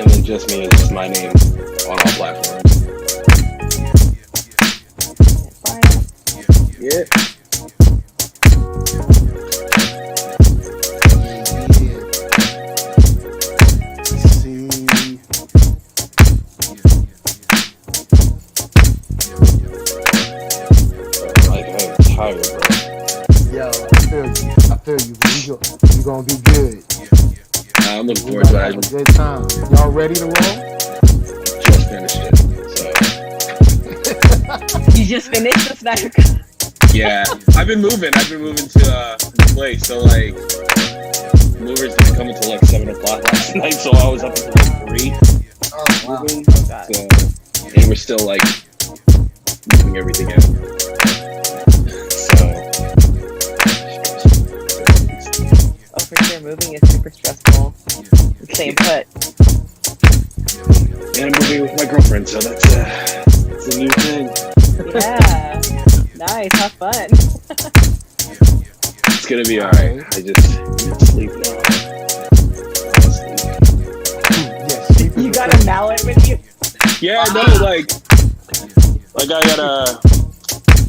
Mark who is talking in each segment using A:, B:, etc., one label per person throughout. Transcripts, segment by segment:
A: and then just me is just my name on all platforms. Yeah. Tired, bro.
B: Yo, I feel you. You gonna be good.
A: I'm looking forward to
B: have a good time. Y'all ready to roll?
A: Just finished it. So.
C: You just finished the Snyder Cut?
A: Yeah, I've been moving to the place. So like, movers didn't come until like 7 o'clock last night. So I was up until like 3.
B: Oh wow.
A: Moving.
C: Oh, God.
A: So, and we're still like moving everything out.
C: For sure, moving is super stressful. Same put.
A: And I'm moving with my girlfriend, so that's a new thing.
C: Yeah, nice, have fun.
A: It's gonna be alright. I just need to sleep now.
C: Yes, you got a mallet with you?
A: Yeah, no, like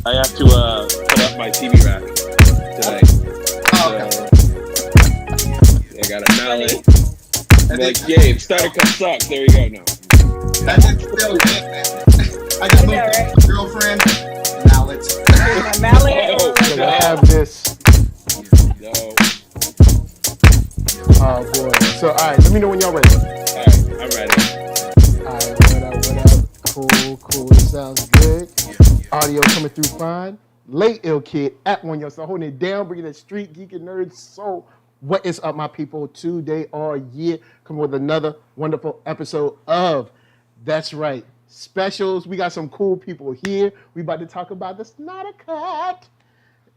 A: I have to put up my TV rack tonight. I got a mallet. I'm like, Gabe, Snyder Cut sucks. There you go. No.
D: That didn't feel good, man. I just moved with my girlfriend. Mallet.
C: My mallet.
A: Oh,
B: I have this.
A: No.
B: Oh boy. So alright, let me know when y'all ready.
A: Alright, I'm ready.
B: Alright, what up? Cool. Sounds good. Audio coming through fine. Late Ill Kid at OneYoungsta, holding it down, bringing that StreetGeek and NERDSoul. What is up, my people? Today or year, come with another wonderful episode of That's Right Specials. We got some cool people here. We about to talk about the Snyder Cut,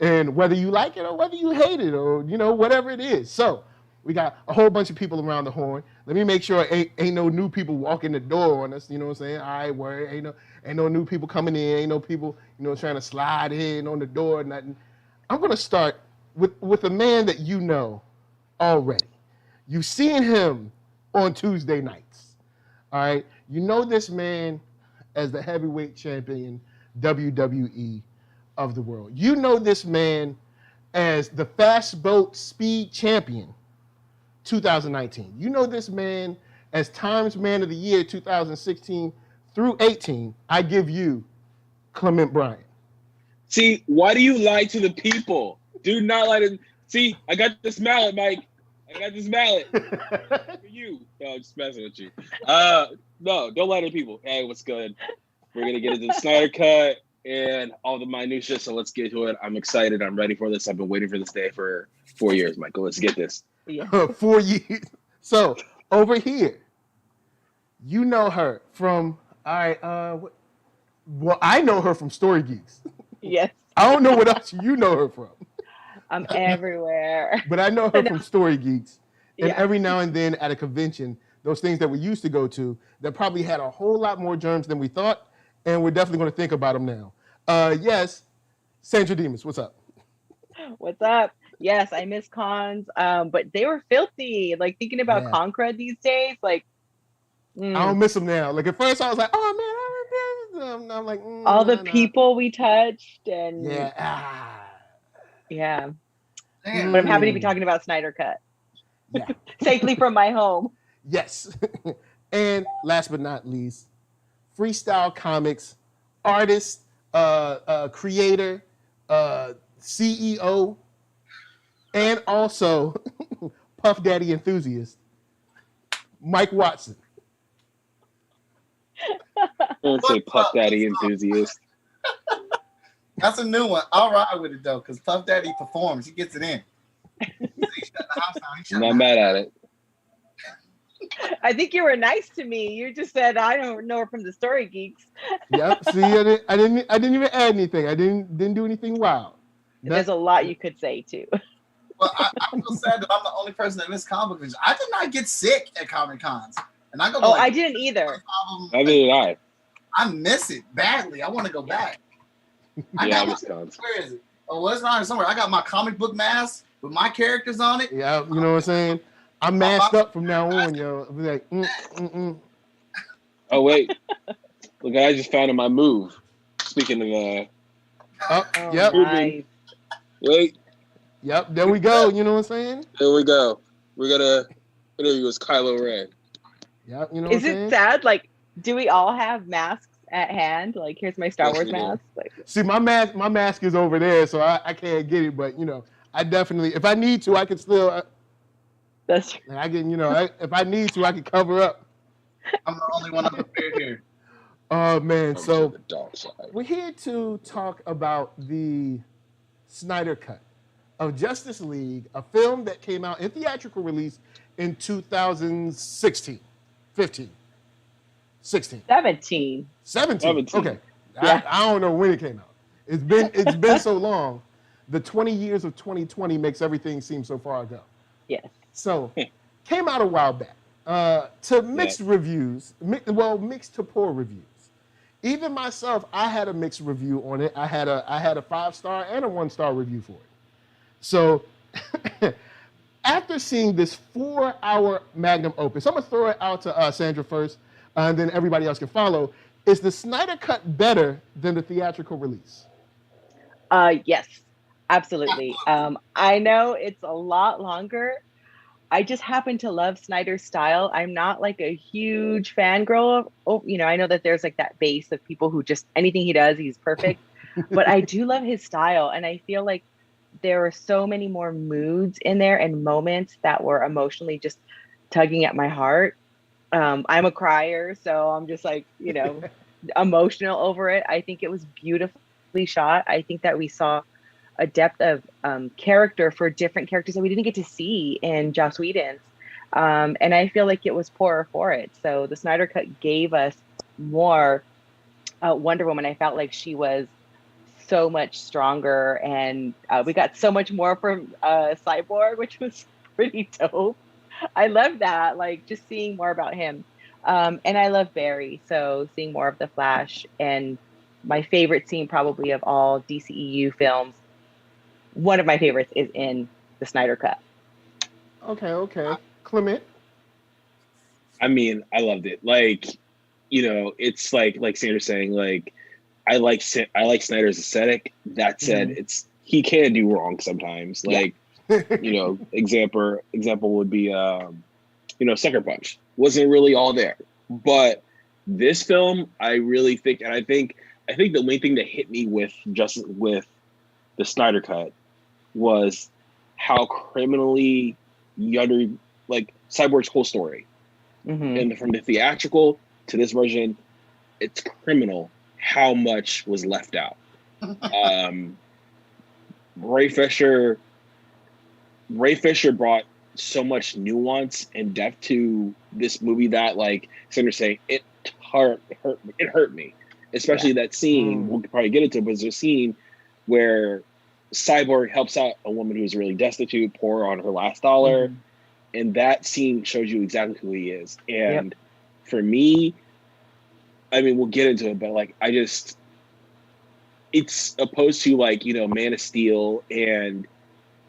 B: and whether you like it or whether you hate it or whatever it is. So we got a whole bunch of people around the horn. Let me make sure ain't no new people walking the door on us. You know what I'm saying? All right, word. Ain't no new people coming in. Ain't no people trying to slide in on the door. Nothing. I'm gonna start with a man that you know already. You've seen him on Tuesday nights. All right. You know this man as the heavyweight champion WWE of the world. You know this man as the fast boat speed champion 2019. You know this man as Times Man of the Year 2016 through 18. I give you Clement Bryant.
A: See, why do you lie to the people? Do not lie to. See, I got this mallet, Mike. I got this mallet for you. No, I'm just messing with you. No, don't lie to people. Hey, what's good? We're gonna get into the Snyder Cut and all the minutia. So let's get to it. I'm excited. I'm ready for this. I've been waiting for this day for 4 years, Michael. Let's get this.
C: Yeah.
B: 4 years. So over here, you know her from. All right. Well, I know her from Story Geeks.
C: Yes.
B: I don't know what else you know her from.
C: I'm everywhere.
B: But I know her from Story Geeks. And
C: Yeah.
B: every now and then at a convention, those things that we used to go to that probably had a whole lot more germs than we thought. And we're definitely going to think about them now. Yes, Sandra Dimas, what's up?
C: What's up? Yes, I miss cons, but they were filthy. Like thinking about
B: Yeah.
C: con crud these days, like
B: I don't miss them now. Like at first I was like, oh man, I remember this. I'm like,
C: all the people we touched, and
B: yeah.
C: yeah.
D: Damn.
C: But I'm happy to be talking about Snyder Cut
B: Yeah.
C: safely from my home.
B: Yes. And last but not least, Freestyle Comics artist, creator, CEO, and also Puff Daddy enthusiast, Mike Watson.
A: Don't say Puff Daddy enthusiast.
D: That's a new one. I'll ride with it though, because Puff Daddy performs. He gets it in. He shut the house down. He shut
A: I'm
D: the
A: not mad at it.
C: I think you were nice to me. You just said I don't know her from the Story Geeks.
B: Yep. See, I didn't even add anything. I didn't do anything wild.
C: There's a lot you could say too.
D: Well, I feel sad that I'm the only person that missed comic books. I did not get sick at Comic Cons, and I go. To,
C: I didn't either.
A: Neither did I.
D: I miss it badly. I want to go back. I
A: Yeah,
D: got
A: Wisconsin.
D: where is it? Oh, well, it's not somewhere. I got my comic book mask with my characters on it.
B: Yeah, you know what I'm saying? I'm masked up from now on, yo. I'll be like,
A: Oh wait, look, I just found in my move. Speaking of
B: Oh,
C: Oh,
B: yep,
C: nice.
A: wait,
B: yep. There we go. You know what I'm saying?
A: there we go. We're gonna interview as Kylo Ren.
B: Yep. You know what
C: Is
B: I'm
C: it
B: saying?
C: sad? Like, do we all have masks at hand? Like, here's my Star
A: Yes,
C: Wars
A: we do.
C: mask. Like,
B: See, my mask is over there, so I can't get it. But I definitely, if I need to, I can still.
C: that's
B: I can, if I need to, I can cover up.
D: I'm the only one unprepared here.
B: Oh man,
A: Over to
B: so
A: the dark side.
B: we're here to talk about the Snyder Cut of Justice League, a film that came out in theatrical release in 2016, 15, 16,
C: 17.
B: 17. Okay,
C: Yeah.
B: I don't know when it came out. It's been so long. The 20 years of 2020 makes everything seem so far ago.
C: Yes.
B: So, came out a while back. To mixed reviews, mixed to poor reviews. Even myself, I had a mixed review on it. I had a 5-star and a 1-star review for it. So, after seeing this 4-hour magnum opus, I'm gonna throw it out to Sandra first, and then everybody else can follow. Is the Snyder Cut better than the theatrical release?
C: Yes, absolutely. I know it's a lot longer. I just happen to love Snyder's style. I'm not like a huge fangirl of, I know that there's like that base of people who just anything he does, he's perfect. But I do love his style. And I feel like there were so many more moods in there and moments that were emotionally just tugging at my heart. I'm a crier, so I'm just like, emotional over it. I think it was beautifully shot. I think that we saw a depth of character for different characters that we didn't get to see in Joss Whedon's. And I feel like it was poorer for it. So the Snyder Cut gave us more Wonder Woman. I felt like she was so much stronger, and we got so much more from Cyborg, which was pretty dope. I love that, like just seeing more about him. And I love Barry, so seeing more of the Flash. And my favorite scene probably of all DCEU films, one of my favorites is in the Snyder Cut.
B: Okay. Clement?
A: I mean, I loved it. Like, it's like Sandra's saying, like, I like Snyder's aesthetic. That said, he can do wrong sometimes. Like, example would be, Sucker Punch wasn't really all there. But this film, I really think, and I think the main thing that hit me with the Snyder Cut was how criminally like Cyborg's whole story, and from the theatrical to this version, it's criminal how much was left out. Ray Fisher brought so much nuance and depth to this movie that, like Sandra's saying, it hurt me, especially that scene. We'll probably get into it, but there's a scene where Cyborg helps out a woman who's really destitute, poor on her last dollar, and that scene shows you exactly who he is. And for me, I mean, we'll get into it, but like, it's opposed to like, Man of Steel and,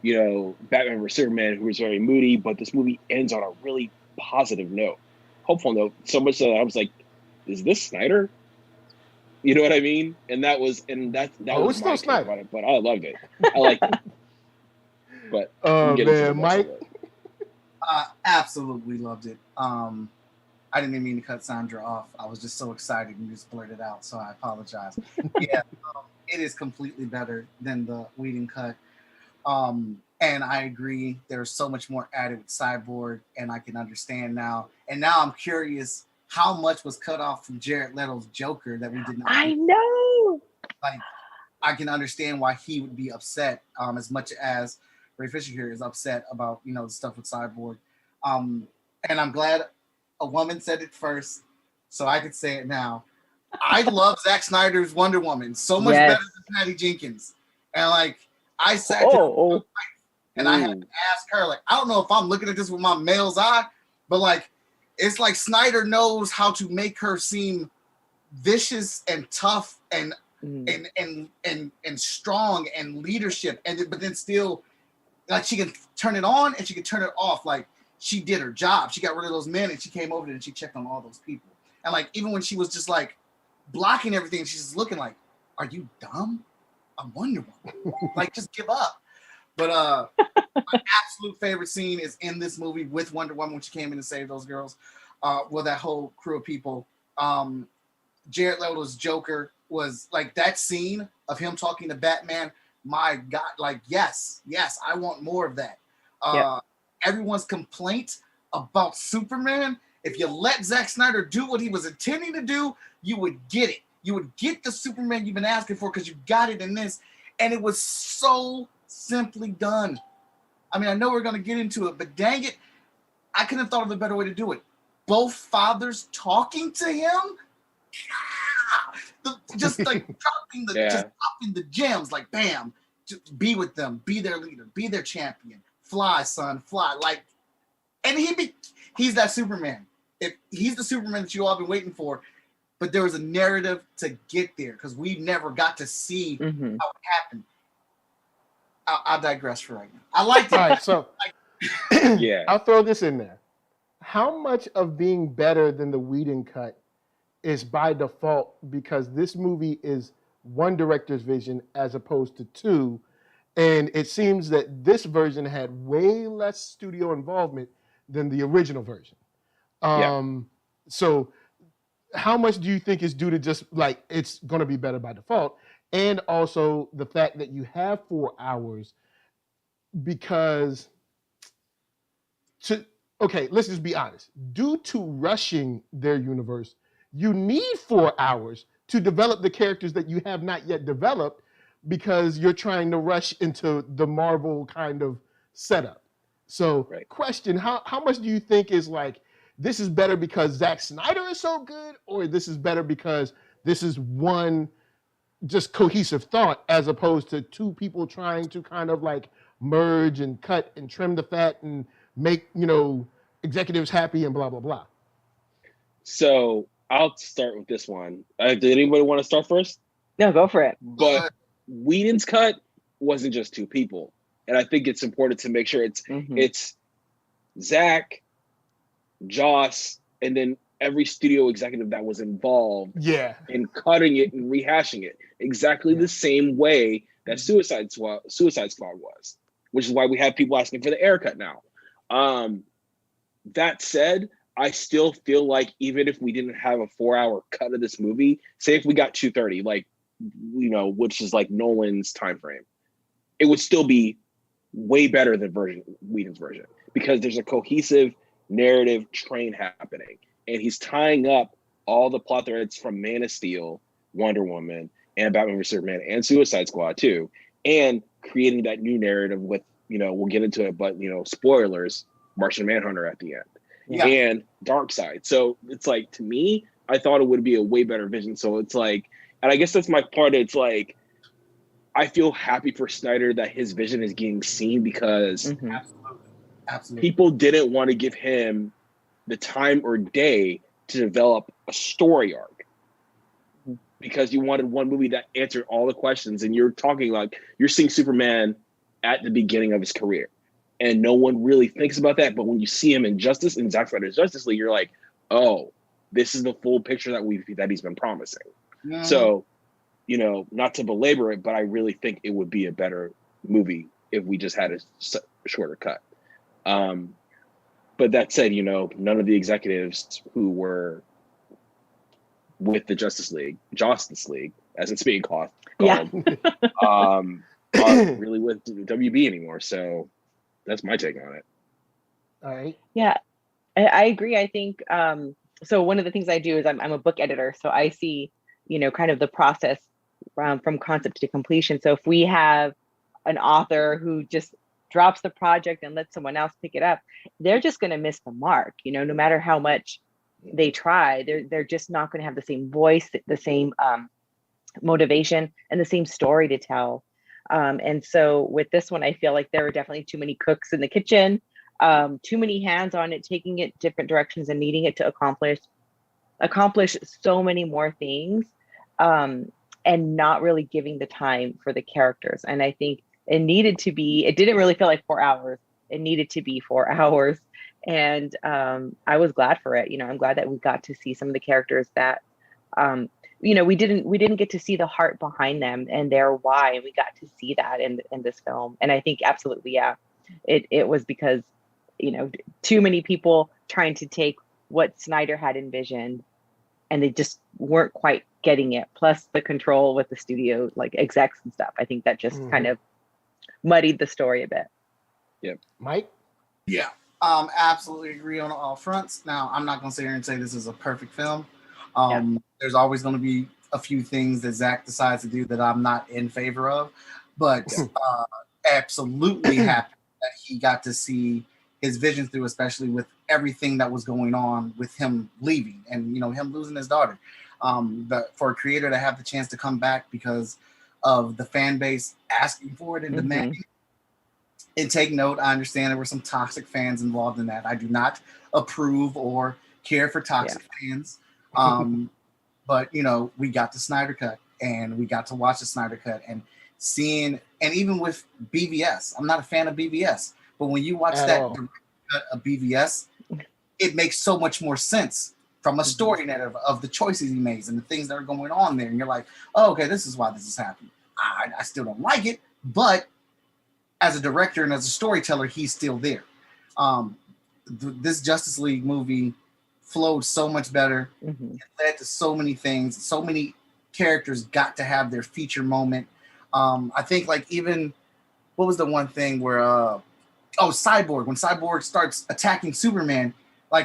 A: Batman vs Superman, who was very moody, but this movie ends on a really positive note, hopeful note, so much that I was like, is this Snyder? You know what I mean? And that was was
B: still Snyder
A: about it, but I loved it. I liked it. But
B: man, Mike,
D: absolutely loved it. I didn't even mean to cut Sandra off. I was just so excited and just blurted out, so I apologize. Yeah, it is completely better than the Whedon cut. And I agree, there's so much more added with Cyborg, and I can understand now. And now I'm curious how much was cut off from Jared Leto's Joker that we did not.
C: I know.
D: Like, I can understand why he would be upset, as much as Ray Fisher here is upset about, the stuff with Cyborg. And I'm glad a woman said it first, so I could say it now. I love Zack Snyder's Wonder Woman so much better than Patty Jenkins. And like, I sat down and I had to ask her, like, I don't know if I'm looking at this with my male's eye, but like, it's like Snyder knows how to make her seem vicious and tough and strong and leadership, but then still, like, she can turn it on and she can turn it off. Like, she did her job. She got rid of those men and she came over there and she checked on all those people. And like, even when she was just like blocking everything, she's just looking like, are you dumb? I'm Wonder Woman. Like, just give up. But my absolute favorite scene is in this movie with Wonder Woman when she came in to save those girls. Well, that whole crew of people. Jared Leto's Joker was like that scene of him talking to Batman. My God, like, yes, I want more of that. Everyone's complaint about Superman, if you let Zack Snyder do what he was intending to do, you would get it. You would get the Superman you've been asking for because you got it in this. And it was so simply done. I mean, I know we're going to get into it, but dang it, I couldn't have thought of a better way to do it. Both fathers talking to him, just like dropping the gems, like bam, just be with them, be their leader, be their champion, fly, son, fly. Like, and he's that Superman. If he's the Superman that you all been waiting for, but there was a narrative to get there because we never got to see how it happened. I'll digress for right now. I like it.
B: All right, so
A: Yeah,
B: I'll throw this in there. How much of being better than the Whedon cut is by default because this movie is one director's vision as opposed to two, and it seems that this version had way less studio involvement than the original version. So how much do you think is due to just like it's going to be better by default, and also the fact that you have 4 hours because let's just be honest. Due to rushing their universe, you need 4 hours to develop the characters that you have not yet developed because you're trying to rush into the Marvel kind of setup. So question, how much do you think is like, this is better because Zack Snyder is so good, or this is better because this is one just cohesive thought as opposed to two people trying to kind of like merge and cut and trim the fat and make, executives happy and blah, blah, blah.
A: So I'll start with this one. Did anybody want to start first?
C: No, go for it.
A: But Whedon's cut wasn't just two people. And I think it's important to make sure it's Zach, Joss, and then every studio executive that was involved in cutting it and rehashing it exactly the same way that Suicide Squad was, which is why we have people asking for the Ayer cut now. That said, I still feel like even if we didn't have a 4-hour cut of this movie, say if we got 2:30, which is like Nolan's time frame, it would still be way better than Whedon's version because there's a cohesive narrative train happening, and he's tying up all the plot threads from Man of Steel, Wonder Woman, and Batman vs Superman, and Suicide Squad too, and creating that new narrative with, we'll get into it, but spoilers, Martian Manhunter at the end, and Darkseid. So it's like, to me, I thought it would be a way better vision. So it's like, and I guess that's my part. It's like, I feel happy for Snyder that his vision is getting seen because
D: Absolutely.
A: people didn't want to give him the time or day to develop a story arc because you wanted one movie that answered all the questions. And you're talking like you're seeing Superman at the beginning of his career, and no one really thinks about that. But when you see him in Zack Snyder's Justice League, you're like, oh, this is the full picture that he's been promising.
D: Mm-hmm.
A: So, not to belabor it, but I really think it would be a better movie if we just had a shorter cut. But that said, none of the executives who were with the Justice League, as it's being called, aren't really with WB anymore. So that's my take on it.
B: All right.
C: Yeah, I agree. I think, so one of the things I do is I'm a book editor. So I see, kind of the process from concept to completion. So if we have an author who just drops the project and lets someone else pick it up, they're just going to miss the mark. No matter how much they try, they're just not going to have the same voice, the same motivation, and the same story to tell. And so with this one, I feel like there were definitely too many cooks in the kitchen, too many hands on it, taking it different directions and needing it to accomplish so many more things, and not really giving the time for the characters. And I think it didn't really feel like 4 hours. It needed to be 4 hours. And I was glad for it. I'm glad that we got to see some of the characters that we didn't get to see the heart behind them and their why, and we got to see that in this film. And I think absolutely, yeah, it was because too many people trying to take what Snyder had envisioned, and they just weren't quite getting it. Plus the control with the studio, like execs and stuff. I think that just kind of muddied the story a bit.
A: Yep.
B: Mike?
D: Yeah. Absolutely agree on all fronts. Now, I'm not going to sit here and say this is a perfect film. There's always going to be a few things that Zack decides to do that I'm not in favor of, but absolutely happy that he got to see his vision through, especially with everything that was going on with him leaving and him losing his daughter. For a creator to have the chance to come back because of the fan base asking for it and demanding. And take note, I understand there were some toxic fans involved in that. I do not approve or care for toxic fans. But we got the Snyder Cut, and we got to watch the Snyder Cut, and seeing, and even with BVS, I'm not a fan of BVS, but when you watch that cut of BVS, it makes so much more sense from a story narrative of the choices he makes and the things that are going on there. And you're like, oh, okay, this is why this is happening. I still don't like it, but as a director and as a storyteller, he's still there. This Justice League movie flowed so much better. It led to so many things. So many characters got to have their feature moment. I think even, what was the one thing where, Cyborg, when Cyborg starts attacking Superman,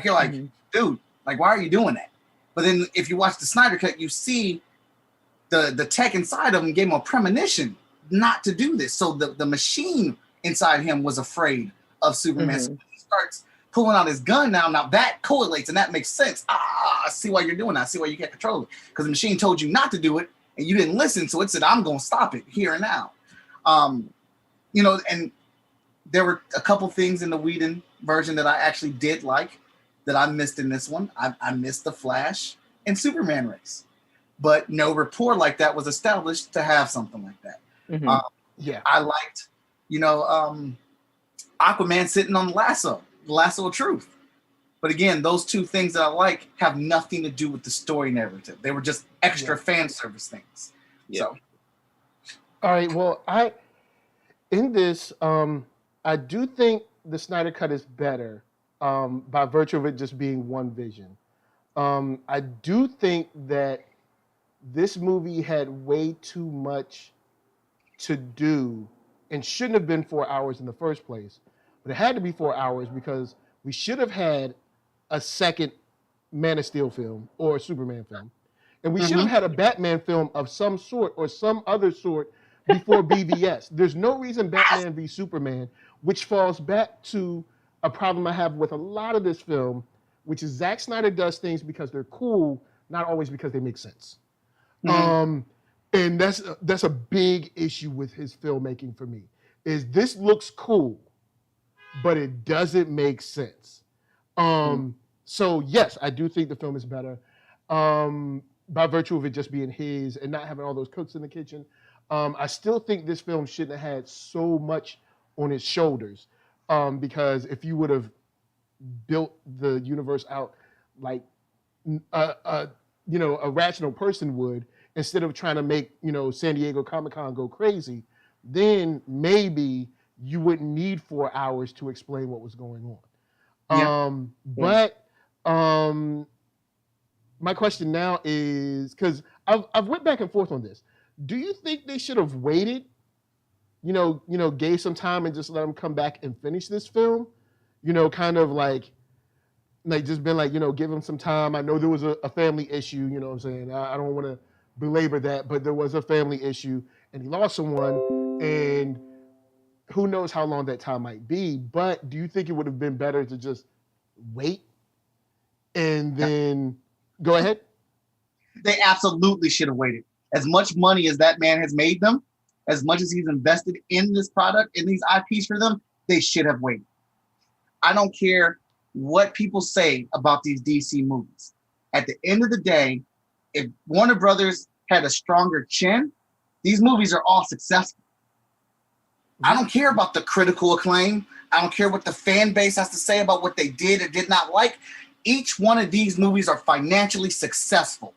D: you're like, dude, why are you doing that? But then if you watch the Snyder Cut, you see the tech inside of him gave him a premonition not to do this. So the machine inside him was afraid of Superman. So he starts pulling out his gun now that correlates and that makes sense. I see why you're doing that. I see why you can't control it. Because the machine told you not to do it and you didn't listen. So it said, I'm going to stop it here and now. And there were a couple things in the Whedon version that I actually did like that I missed in this one. I missed the Flash and Superman race. But no rapport like that was established to have something like that. I liked, Aquaman sitting on the lasso of truth. But again, those two things that I like have nothing to do with the story narrative. They were just extra fan service things. So,
B: all right. Well, I do think the Snyder Cut is better by virtue of it just being one vision. I do think that this movie had way too much to do and shouldn't have been 4 hours in the first place. But it had to be 4 hours because we should have had a second Man of Steel film or a Superman film. And we should have had a Batman film of some sort or some other sort before BVS. There's no reason Batman v Superman, which falls back to a problem I have with a lot of this film, which is Zack Snyder does things because they're cool, not always because they make sense. And that's a big issue with his filmmaking for me, is this looks cool, but it doesn't make sense. So yes, I do think the film is better by virtue of it just being his and not having all those cooks in the kitchen. I still think this film shouldn't have had so much on its shoulders because if you would have built the universe out like a rational person would, instead of trying to make, San Diego Comic-Con go crazy, then maybe you wouldn't need 4 hours to explain what was going on. But my question now is, because I've went back and forth on this. Do you think they should have waited, gave some time and just let them come back and finish this film? Kind of like just been like, give them some time. I know there was a family issue, you know what I'm saying? I don't want to belabor that, but there was a family issue and he lost someone and who knows how long that time might be. But do you think it would have been better to just wait and then go ahead?
D: They absolutely should have waited. As much money as that man has made them, as much as he's invested in this product, in these IPs for them, they should have waited. I don't care what people say about these DC movies. At the end of the day, if Warner Brothers had a stronger chin, these movies are all successful. I don't care about the critical acclaim. I don't care what the fan base has to say about what they did or did not like. Each one of these movies are financially successful.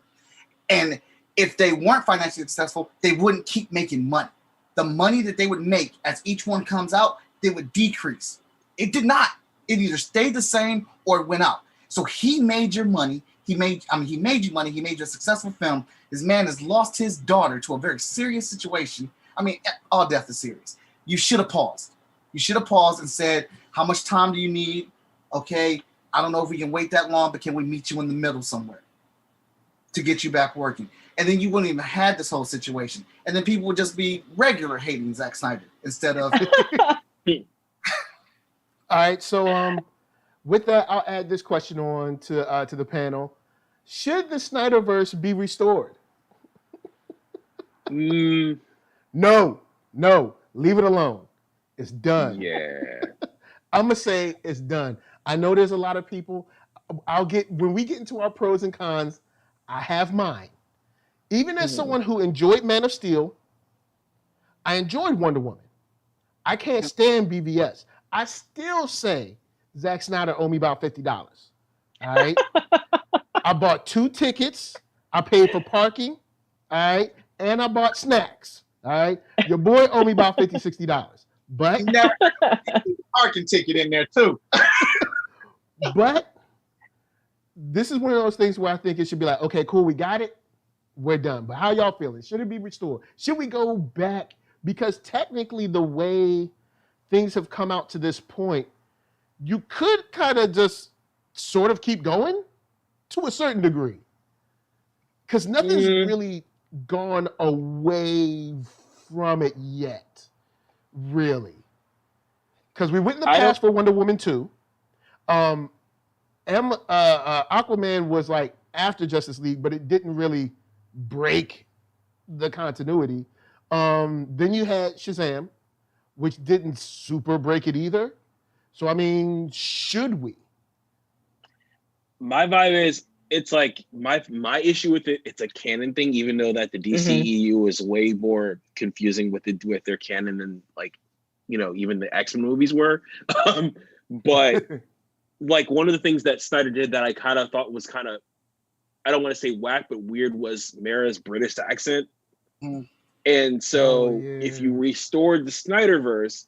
D: And if they weren't financially successful, they wouldn't keep making money. The money that they would make as each one comes out, they would decrease. It did not. It either stayed the same or it went up. So he made your money. He made you money. He made you a successful film. This man has lost his daughter to a very serious situation. I mean, all death is serious. You should have paused. You should have paused and said, how much time do you need? Okay, I don't know if we can wait that long, but can we meet you in the middle somewhere to get you back working? And then you wouldn't even have this whole situation. And then people would just be regular hating Zack Snyder instead of...
B: All right, so with that, I'll add this question on to the panel. Should the Snyderverse be restored? No, leave it alone. It's done.
A: Yeah.
B: I'm going to say it's done. I know there's a lot of people. When we get into our pros and cons, I have mine. Even as someone who enjoyed Man of Steel, I enjoyed Wonder Woman. I can't stand BVS. I still say Zack Snyder owe me about $50. All right. I bought 2 tickets. I paid for parking. All right. And I bought snacks. All right. Your boy owe me about $50, $60. But
D: You never parking ticket in there too.
B: But this is one of those things where I think it should be like, okay, cool, we got it. We're done. But how y'all feeling? Should it be restored? Should we go back? Because technically the way things have come out to this point, you could kind of just sort of keep going to a certain degree. Because nothing's really gone away from it yet. Really. Because we went in the past for Wonder Woman 2. Aquaman was like after Justice League, but it didn't really break the continuity. Then you had Shazam, which didn't super break it either. So, I mean, should we?
A: My vibe is, it's like my issue with it, it's a canon thing, even though that the DCEU is way more confusing with their canon than, like, you know, even the X-Men movies were. But like one of the things that Snyder did that I kind of thought was kind of, I don't want to say whack, but weird, was Mara's British accent. And so if you restored the Snyderverse,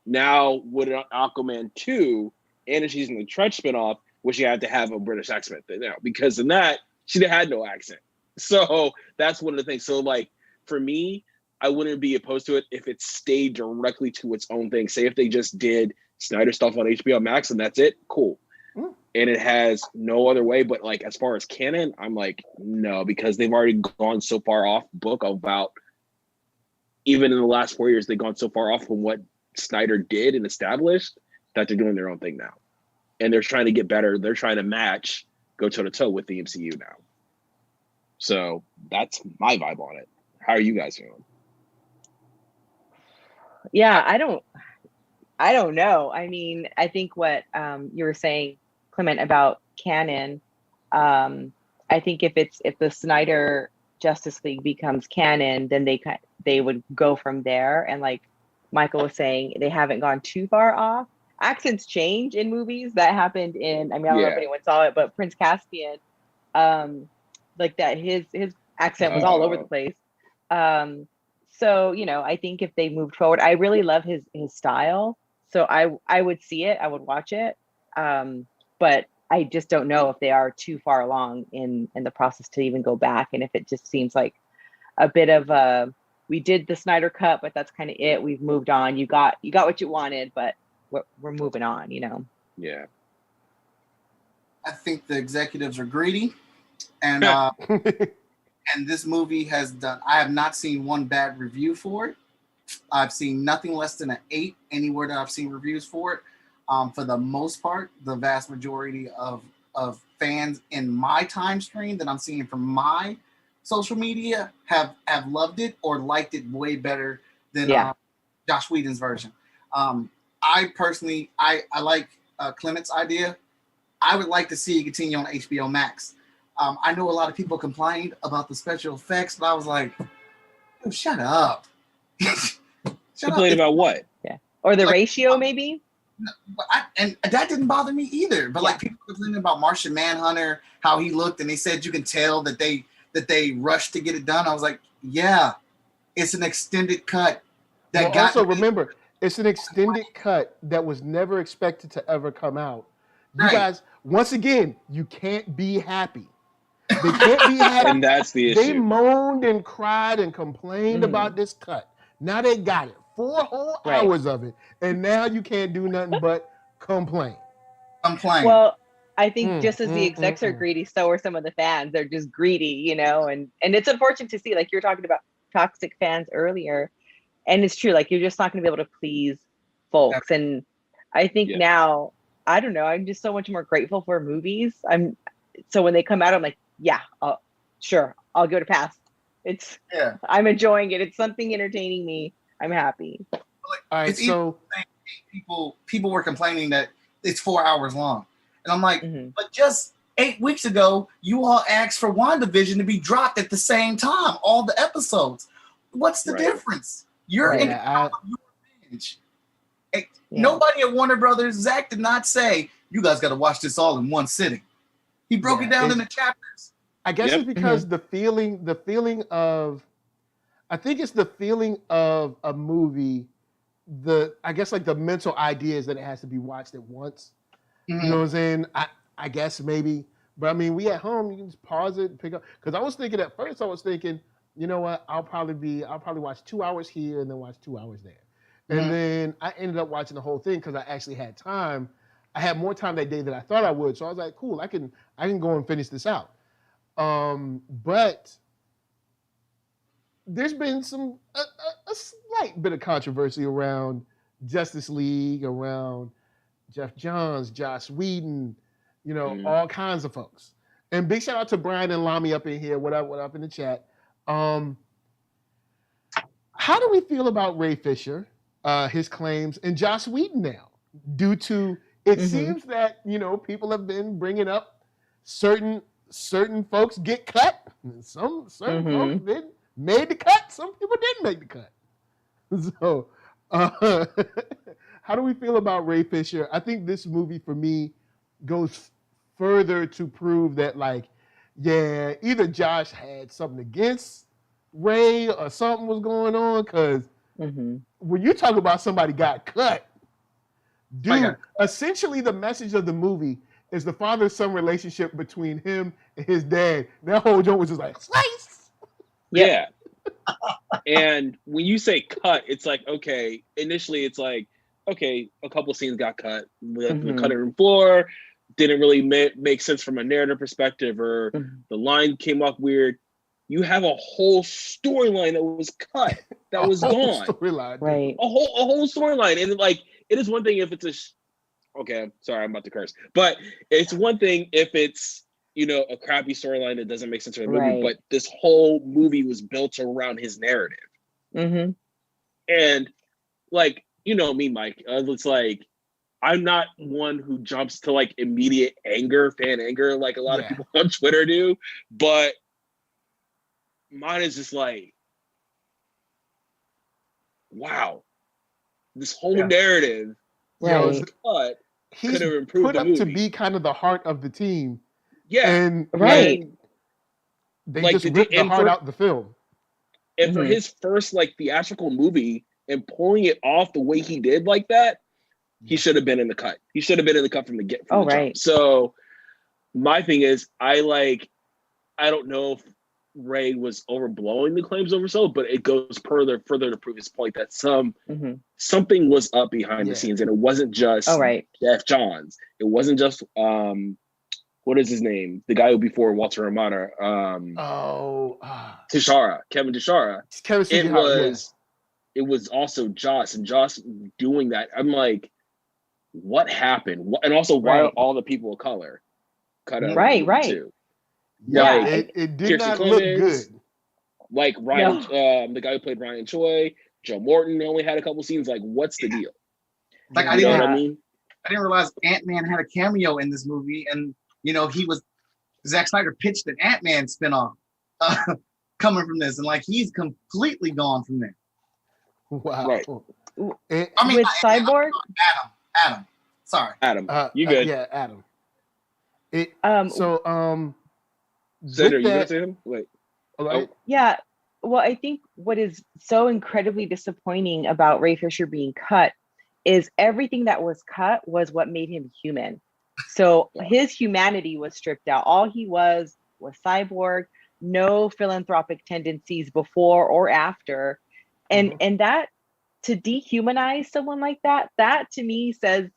A: now with Aquaman 2, and if she's in the Trudge spinoff, which you had to have a British accent now, because in that, she had no accent. So that's one of the things. So like, for me, I wouldn't be opposed to it if it stayed directly to its own thing. Say if they just did Snyder stuff on HBO Max and that's it, cool. And it has no other way. But like, as far as canon, I'm like, no, because they've already gone so far off book about, even in the last 4 years, they've gone so far off from what Snyder did and established that they're doing their own thing now. And they're trying to get better. They're trying to match, go toe to toe with the MCU now. So that's my vibe on it. How are you guys feeling?
C: Yeah, I don't know. I mean, I think what you were saying, Clement, about canon, I think if the Snyder Justice League becomes canon, then they would go from there. And like Michael was saying, they haven't gone too far off. Accents change in movies. That happened in, I mean, I don't know if anyone saw it, but Prince Caspian, like that, his accent was all over the place. So, you know, I think if they moved forward, I really love his style. So I would see it, I would watch it. But I just don't know if they are too far along in the process to even go back. And if it just seems like a bit of we did the Snyder Cut, but that's kind of it. We've moved on. You got what you wanted, but we're moving on, you know?
A: Yeah.
D: I think the executives are greedy, and and this movie has done. I have not seen one bad review for it. I've seen nothing less than an 8 anywhere that I've seen reviews for it. For the most part, the vast majority of fans in my time stream that I'm seeing from my social media have loved it or liked it way better than Josh Whedon's version. I personally, I like Clement's idea. I would like to see it continue on HBO Max. I know a lot of people complained about the special effects, but I was like, shut up.
A: Complained about what?
C: Or the
D: Like,
C: ratio, maybe?
D: But and that didn't bother me either. But like people were complaining about Martian Manhunter, how he looked, and they said you can tell that they rushed to get it done. I was like, yeah, it's an extended cut. That got
B: also remember, it's an extended cut that was never expected to ever come out. You guys, once again, you can't be happy. They can't be happy.
A: And that's the issue.
B: They moaned and cried and complained about this cut. Now they got it. 4 whole hours of it. And now you can't do nothing but complain.
C: Well, I think just as the execs are greedy, so are some of the fans. They're just greedy, you know, and it's unfortunate to see, like you were talking about toxic fans earlier. And it's true, like you're just not going to be able to please folks. And I think now, I don't know, I'm just so much more grateful for movies. So when they come out, I'm like, yeah, sure, I'll give it a pass. I'm enjoying it. It's something entertaining me. I'm happy.
D: All right, so people were complaining that it's 4 hours long, and I'm like, but just 8 weeks ago, you all asked for WandaVision to be dropped at the same time, all the episodes. What's the difference? You're in your binge. Nobody at Warner Brothers, Zack did not say you guys got to watch this all in one sitting. He broke it down into chapters.
B: I guess it's because the feeling of, I think it's the feeling of a movie, I guess like the mental idea is that it has to be watched at once. You know what I'm saying? I guess maybe, but I mean, we at home, you can just pause it and pick up. Because I was thinking at first, you know what? I'll probably watch 2 hours here and then watch 2 hours there. And then I ended up watching the whole thing because I actually had time. I had more time that day than I thought I would. So I was like, cool, I can go and finish this out. But there's been a slight bit of controversy around Justice League, around Jeff Johns, Joss Whedon, you know, all kinds of folks. And big shout out to Brian and Lamy up in here. What up in the chat? How do we feel about Ray Fisher, his claims, and Joss Whedon now? Due to, it seems that, you know, people have been bringing up certain folks get cut. Some folks made the cut. Some people didn't make the cut. So, how do we feel about Ray Fisher? I think this movie for me goes further to prove that, like, yeah, either Josh had something against Ray or something was going on. Because when you talk about somebody got cut, dude, essentially the message of the movie is the father-son relationship between him and his dad. That whole joke was just like, slice!
A: Yeah. And when you say cut, it's like, okay, initially it's like, okay, a couple scenes got cut. The cutting room floor didn't really make sense from a narrative perspective, or the line came off weird. You have a whole storyline that was cut, that was gone.
B: Right.
A: A whole storyline. And like, it is one thing if it's okay, sorry, I'm about to curse. But it's one thing if it's, you know, a crappy storyline that doesn't make sense for the movie, but this whole movie was built around his narrative. And like, you know me, Mike, it's like, I'm not one who jumps to like immediate anger, fan anger, like a lot of people on Twitter do, but mine is just like, wow, this whole narrative was cut.
B: He's put up to be kind of the heart of the team.
A: Yeah.
B: And they like, just ripped the heart out the film.
A: And for his first like theatrical movie and pulling it off the way he did like that, he should have been in the cut. He should have been in the cut from the jump. So my thing is, I don't know if Ray was overblowing the claims oversold, but it goes further to prove his point that something was up behind the scenes, and it wasn't just Jeff Johns. It wasn't just what is his name? The guy who before Walter Amada. Tishara, Kevin Tishara. It was also Joss, and Joss doing that. I'm like, what happened? And also, why are all the people of color cut out? Too?
B: Yeah, like, it did not look good.
A: Like Ryan, the guy who played Ryan Choi, Joe Morton only had a couple scenes. Like, what's the deal?
D: Like, I didn't realize Ant-Man had a cameo in this movie, and you know, Zack Snyder pitched an Ant-Man spinoff coming from this, and like he's completely gone from there.
B: Wow.
D: I mean,
C: with Cyborg.
D: Adam. Sorry,
A: Adam, you good?
B: Yeah, Adam. It
C: Um,
B: so
A: Sandra,
B: with
A: you gonna
B: that,
A: say him? Wait.
B: all right.
C: yeah. Well, I think what is so incredibly disappointing about Ray Fisher being cut is everything that was cut was what made him human. So his humanity was stripped out. All he was Cyborg, no philanthropic tendencies before or after. And that, to dehumanize someone like that, that to me says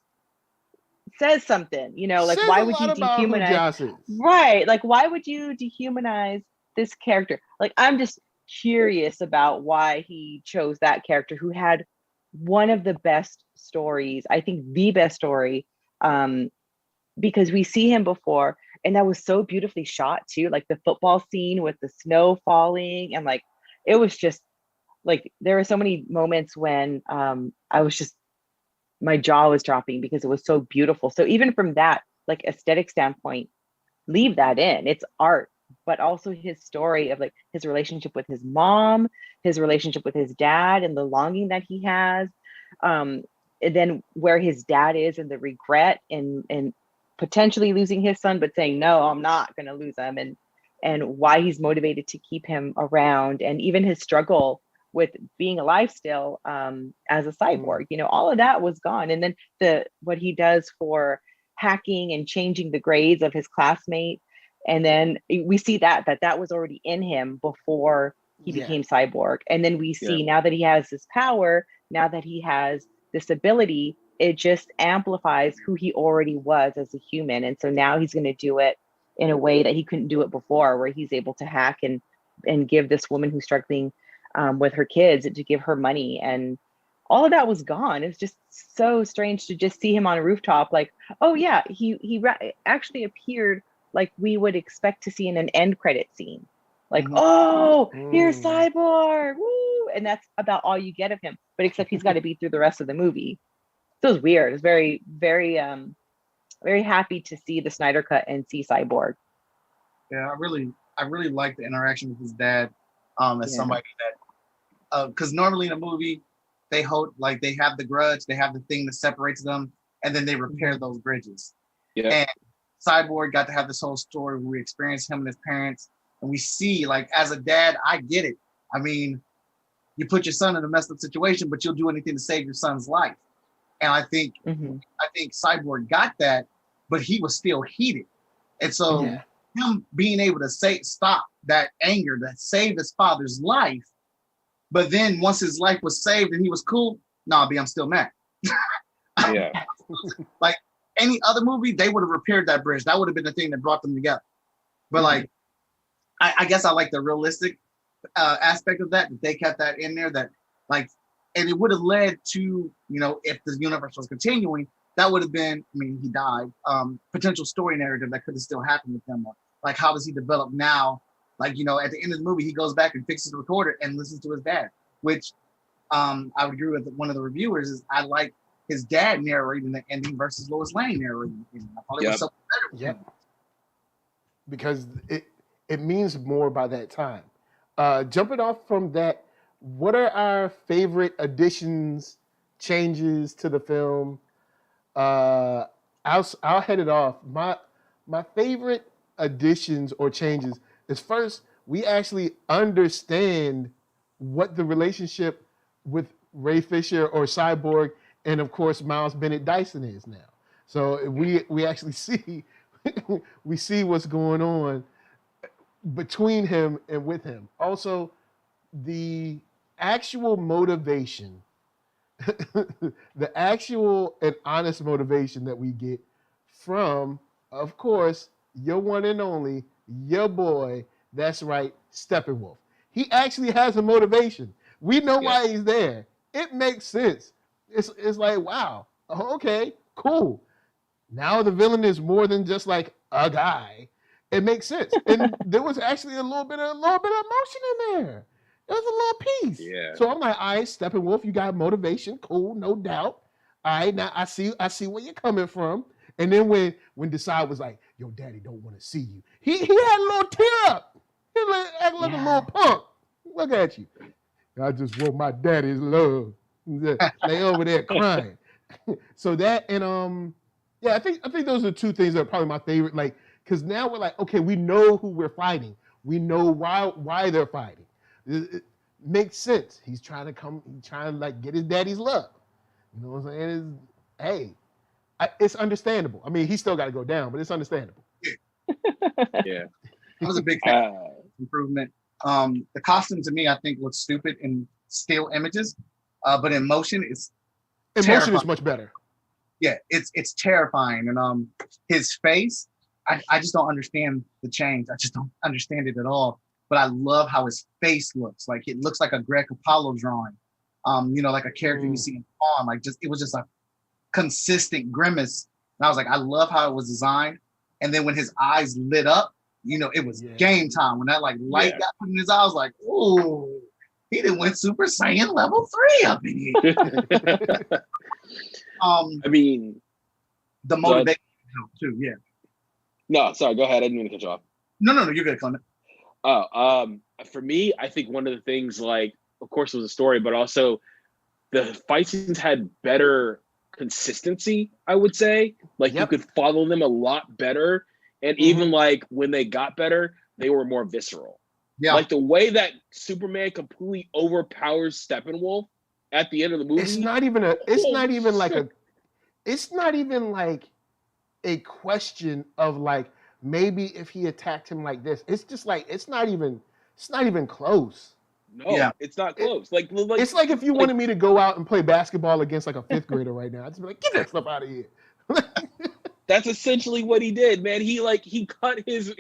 C: something, like,
B: Says
C: why
B: a
C: would you
B: lot about who
C: dehumanize?
B: Joss is.
C: Right. Like, why would you dehumanize this character? Like, I'm just curious about why he chose that character who had one of the best stories, I think the best story, because we see him before, and that was so beautifully shot too, like the football scene with the snow falling, and like it was just like there were so many moments when I was just, my jaw was dropping because it was so beautiful. So even from that like aesthetic standpoint, leave that in. It's art, but also his story of like his relationship with his mom, his relationship with his dad, and the longing that he has. And then where his dad is and the regret and potentially losing his son, but saying, no, I'm not going to lose him. And why he's motivated to keep him around, and even his struggle with being alive still as a cyborg, all of that was gone. And then what he does for hacking and changing the grades of his classmate. And then we see that was already in him before he became Cyborg. And then we see now that he has this power, now that he has this ability, it just amplifies who he already was as a human. And so now he's going to do it in a way that he couldn't do it before, where he's able to hack and give this woman who's struggling with her kids, to give her money. And all of that was gone. It's just so strange to just see him on a rooftop. Like, oh yeah, he actually appeared like we would expect to see in an end credit scene. Like, here's Cyborg, woo! And that's about all you get of him. But except he's got to be through the rest of the movie. So it's weird. It's very, very, very happy to see the Snyder Cut and see Cyborg.
D: Yeah, I really like the interaction with his dad. As somebody that, because normally in a movie, they have the grudge, they have the thing that separates them, and then they repair those bridges. Yeah. And Cyborg got to have this whole story where we experience him and his parents, and we see, like, as a dad, I get it. I mean, you put your son in a messed up situation, but you'll do anything to save your son's life. And I think Cyborg got that, but he was still heated. And so him being able to stop that anger that saved his father's life, but then once his life was saved and he was cool, I'm still mad. Yeah. Like any other movie, they would have repaired that bridge. That would have been the thing that brought them together. But like, I guess I like the realistic aspect of that they kept that in there, that like, and it would have led to, if the universe was continuing, that would have been, he died, potential story narrative that could have still happened with them. Like, how does he develop now? Like, at the end of the movie, he goes back and fixes the recorder and listens to his dad, which I would agree with one of the reviewers, is I like his dad narrating the ending versus Lois Lane narrating the ending. I thought it was so better.
B: Yeah. Because it means more by that time. Jumping off from that, what are our favorite additions, changes to the film? I'll head it off. My favorite additions or changes is, first, we actually understand what the relationship with Ray Fisher or Cyborg and, of course, Miles Bennett Dyson is now. So we actually see we see what's going on between him and with him. Also, the actual motivation, the actual and honest motivation that we get from, of course, your one and only, your boy, that's right, Steppenwolf. He actually has a motivation. We know why he's there. It makes sense. It's like, wow, okay, cool. Now the villain is more than just like a guy. It makes sense. And there was actually a little bit of emotion in there. There was a little piece. Yeah. So I'm like, all right, Steppenwolf, you got motivation. Cool, no doubt. All right, now I see where you're coming from. And then when Decide was like, yo, daddy don't want to see you, he had a little tear up. He acted like a little punk. Look at you. I just want my daddy's love. They over there crying. So that and yeah, I think those are two things that are probably my favorite. Like, because now we're like, okay, we know who we're fighting. We know why they're fighting. It makes sense. He's trying to like get his daddy's love. You know what I'm saying? Hey, it's understandable. I mean, he still got to go down, but it's understandable.
A: Yeah.
D: I was a big fan of improvement. The costume to me, I think, looks stupid in still images, but in motion, it's
B: is much better.
D: Yeah, it's terrifying, and his face, I just don't understand the change. I just don't understand it at all. But I love how his face looks. Like it looks like a Greg Capullo drawing. Like a character you see in Spawn. Like it was just a consistent grimace. And I was like, I love how it was designed. And then when his eyes lit up, it was game time. When that like light got put in his eye, I was like, oh, he done went Super Saiyan level 3 up in here.
A: I mean,
D: the motivation too. Yeah.
A: No, sorry. Go ahead. I didn't mean to cut you off.
D: No. You're good, Clement.
A: For me, I think one of the things, like, of course, it was a story, but also the fight scenes had better consistency. I would say, like, you could follow them a lot better, and even like when they got better, they were more visceral. Yeah. Like the way that Superman completely overpowers Steppenwolf at the end of the movie.
B: It's not even like a question of like maybe if he attacked him like this. It's just like it's not even close.
A: No, it's not close. Like
B: it's like if you wanted me to go out and play basketball against like a 5th grader right now, I'd just be like, get that stuff out of here.
A: That's essentially what he did, man. He cut his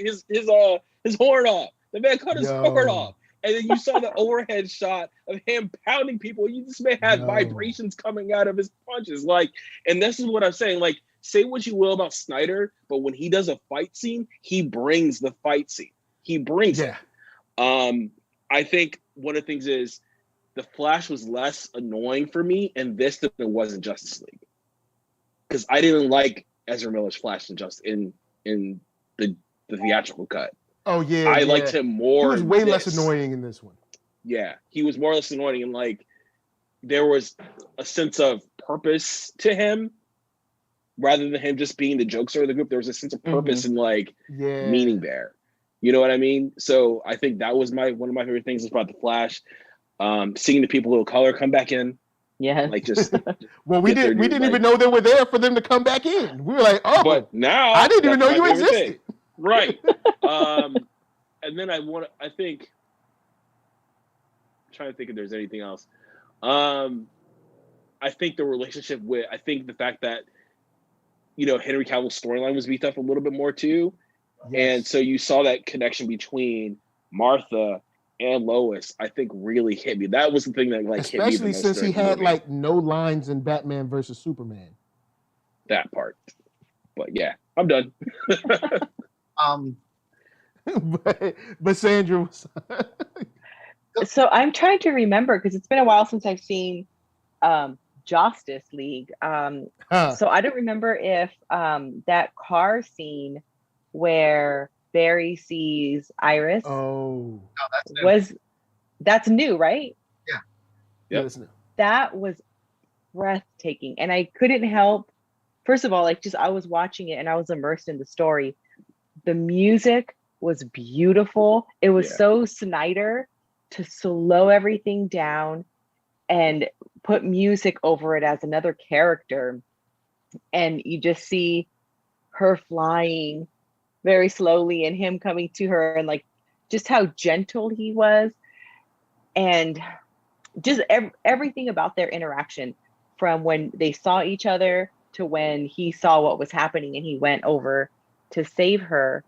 A: horn off. The man cut his horn off. And then you saw the overhead shot of him pounding people. This man had vibrations coming out of his punches. Like, and this is what I'm saying. Like, say what you will about Snyder, but when he does a fight scene, he brings the fight scene. He brings it. I think one of the things is the Flash was less annoying for me in this than it was in Justice League. Because I didn't like Ezra Miller's Flash in the theatrical cut.
B: Oh yeah,
A: I liked him more.
B: He was way less annoying in this one.
A: Yeah, he was more or less annoying, and like there was a sense of purpose to him rather than him just being the jokester of the group. There was a sense of purpose and like meaning there. You know what I mean? So I think that was one of my favorite things about the Flash. Seeing the people of color come back in.
C: Yeah.
A: Like just
B: well, we didn't even know they were there for them to come back in. We were like, oh,
A: but now
B: I didn't even know you existed.
A: Right. And then I'm trying to think if there's anything else. I think the fact that, Henry Cavill's storyline was beefed up a little bit more too. Yes. And so you saw that connection between Martha and Lois, I think really hit me. That was the thing that hit me.
B: Especially since he had like no lines in Batman versus Superman.
A: That part. But yeah, I'm done.
B: But Sandra was
C: So I'm trying to remember because it's been a while since I've seen Justice League. So I don't remember if that car scene where Barry sees Iris that's new, right?
D: Yeah.
A: Yeah,
B: that's new.
C: That was breathtaking. And I couldn't help, first of all, I was watching it and I was immersed in the story. The music was beautiful. It was so Snyder to slow everything down and put music over it as another character. And you just see her flying very slowly and him coming to her and just how gentle he was. And just everything about their interaction from when they saw each other to when he saw what was happening and he went over to save her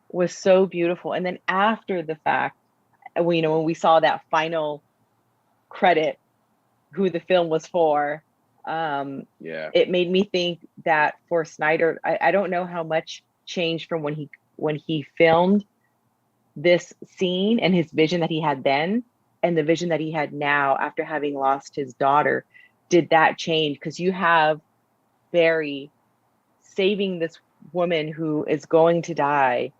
C: was so beautiful. And then after the fact, when we saw that final credit, who the film was for, it made me think that for Snyder, I don't know how much changed from when he filmed this scene and his vision that he had then and the vision that he had now after having lost his daughter. Did that change? Because you have Barry saving this woman who is going to die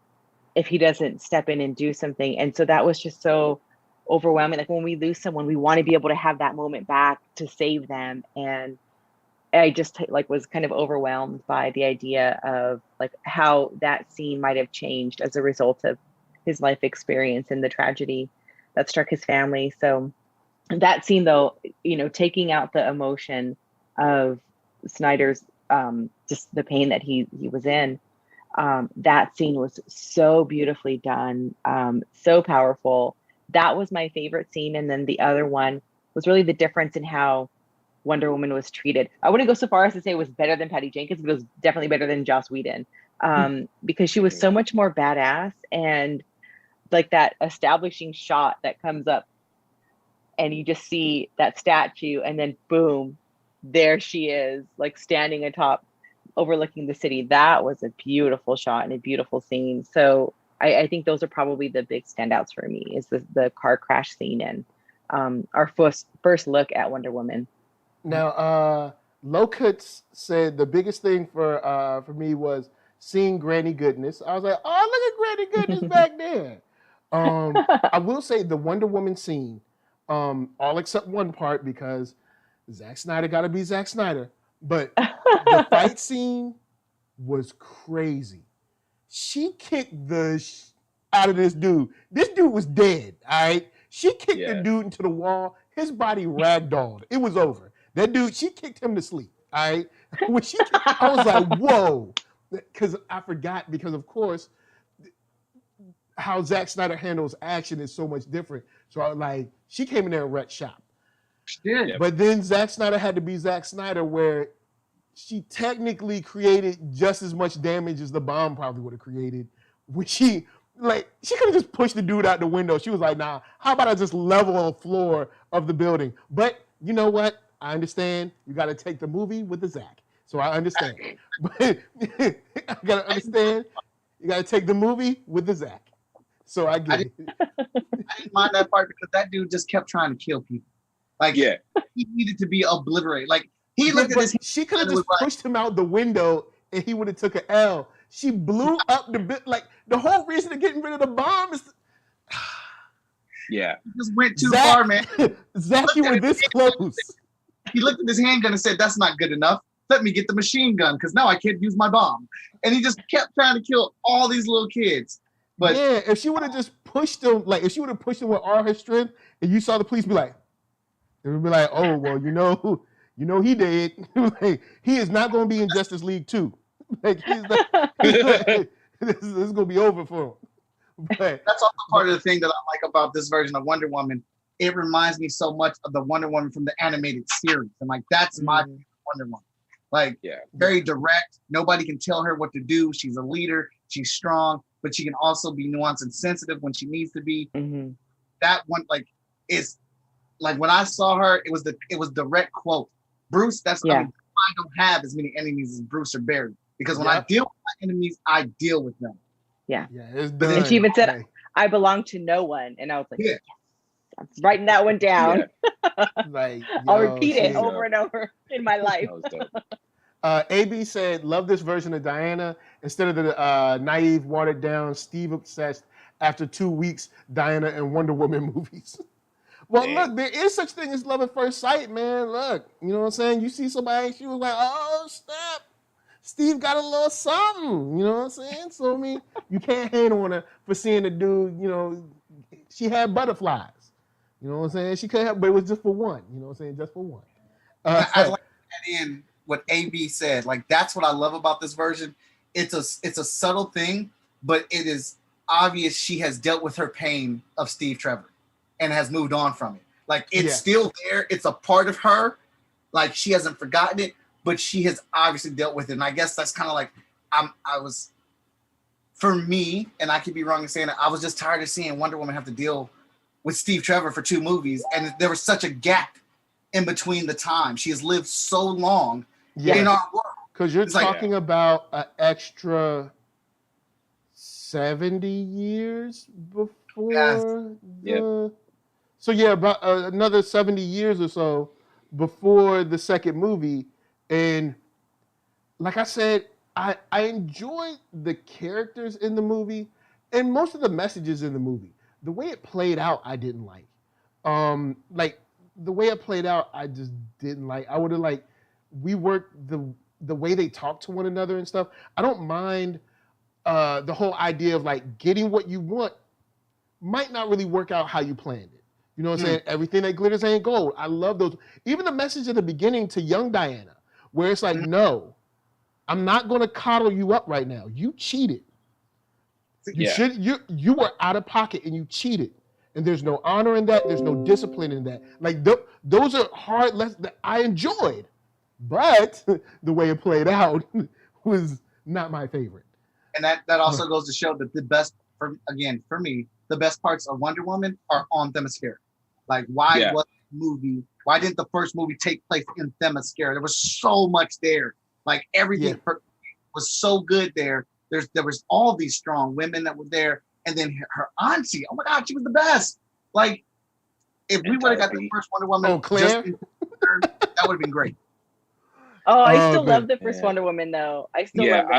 C: if he doesn't step in and do something. And so that was just so overwhelming. Like when we lose someone, we want to be able to have that moment back to save them. And I just like was kind of overwhelmed by the idea of like how that scene might have changed as a result of his life experience and the tragedy that struck his family. So that scene, though, you know, taking out the emotion of Snyder's just the pain that he was in, that scene was so beautifully done, so powerful. That was my favorite scene. And then the other one was really the difference in how Wonder Woman was treated. I wouldn't go so far as to say it was better than Patty Jenkins, but it was definitely better than Joss Whedon, because she was so much more badass. And like that establishing shot that comes up and you just see that statue and then boom, there she is, like standing atop, overlooking the city. That was a beautiful shot and a beautiful scene. So I think those are probably the big standouts for me, is the car crash scene and our first look at Wonder Woman.
B: Now, Locuts said the biggest thing for me was seeing Granny Goodness. I was like, oh, look at Granny Goodness back there. I will say the Wonder Woman scene, all except one part, because Zack Snyder got to be Zack Snyder. But the fight scene was crazy. She kicked the out of this dude. This dude was dead, all right? She kicked the dude into the wall. His body ragdolled. It was over. That dude, she kicked him to sleep, all right? When she kicked, I was like, whoa. Because I forgot, because of course, how Zack Snyder handles action is so much different. So I was like, she came in there and wrecked shop.
D: She did.
B: But then Zack Snyder had to be Zack Snyder, where she technically created just as much damage as the bomb probably would have created. When she could have just pushed the dude out the window. She was like, nah, how about I just level the floor of the building? But you know what? I understand. You got to take the movie with the Zack. So I understand. But I got to understand. You got to take the movie with the Zack. So I get it.
D: I didn't mind that part because that dude just kept trying to kill people. Like, he needed to be obliterated. Like, he looked at this.
B: She could have just pushed him out the window and he would have took an L. She blew up the bit. Like, the whole reason of getting rid of the bomb is.
D: He just went too far, man.
B: Zack, you were this close.
D: He looked at his handgun and said, that's not good enough. Let me get the machine gun because now I can't use my bomb. And he just kept trying to kill all these little kids. But
B: yeah, if she would have just pushed him, like if she would have pushed him with all her strength, and you saw the police be like, it would be like, oh well, you know he did. Like, he is not going to be in Justice League 2. Like this is going to be over for him. But
D: that's also part of the thing that I like about this version of Wonder Woman. It reminds me so much of the Wonder Woman from the animated series, and like that's my Wonder Woman. Like, very direct. Nobody can tell her what to do. She's a leader. She's strong, but she can also be nuanced and sensitive when she needs to be. That one, like, is like when I saw her, it was direct quote. Bruce, I mean, I don't have as many enemies as Bruce or Barry, because when I deal with my enemies, I deal with them.
B: It's done.
C: And she even said, I belong to no one. And I was like, yes, I'm writing that one down.
B: Like,
C: I'll repeat it over and over in my life.
B: AB said, love this version of Diana instead of the naive, watered down, Steve obsessed after 2 weeks Diana and Wonder Woman movies. Well, look, there is such thing as love at first sight, man. Look, you know what I'm saying? You see somebody, she was like, oh, snap. Steve got a little something, you know what I'm saying? So, I mean, you can't hate on her for seeing the dude, you know, she had butterflies. You know what I'm saying? She could have, but it was just for one. You know what I'm saying? Just for one.
D: I like that in what AB said. Like, that's what I love about this version. It's a subtle thing, but it is obvious she has dealt with her pain of Steve Trevor and has moved on from it. Like, it's still there. It's a part of her. Like, she hasn't forgotten it, but she has obviously dealt with it. And I guess that's kind of like, for me, and I could be wrong in saying it, I was just tired of seeing Wonder Woman have to deal with Steve Trevor for 2 movies. And there was such a gap in between the time. She has lived so long in our world.
B: Because you're talking about an extra 70 years before So about another 70 years or so before the second movie. And like I said, I enjoyed the characters in the movie and most of the messages in the movie. the way it played out, I didn't like. Like the way it played out, I just didn't like. I would have like we worked the way they talk to one another and stuff. I don't mind the whole idea of like getting what you want might not really work out how you planned it. You know what I'm saying? Everything that glitters ain't gold. I love those. Even the message at the beginning to young Diana, where it's like, no, I'm not going to coddle you up right now. You cheated. You were out of pocket and you cheated. And there's no honor in that. There's no discipline in that. Like those are hard lessons that I enjoyed, but the way it played out was not my favorite.
D: And that also goes to show that the best, for me, the best parts of Wonder Woman are on Themyscira. Like, why didn't the first movie take place in Themyscira? There was so much there. Like, everything was so good there. There was all these strong women that were there. And then her auntie, oh my God, she was the best. Like, if we would have got the first Wonder Woman,
B: Claire?
D: that would have been great.
C: Oh, I still love the first Wonder Woman, though. I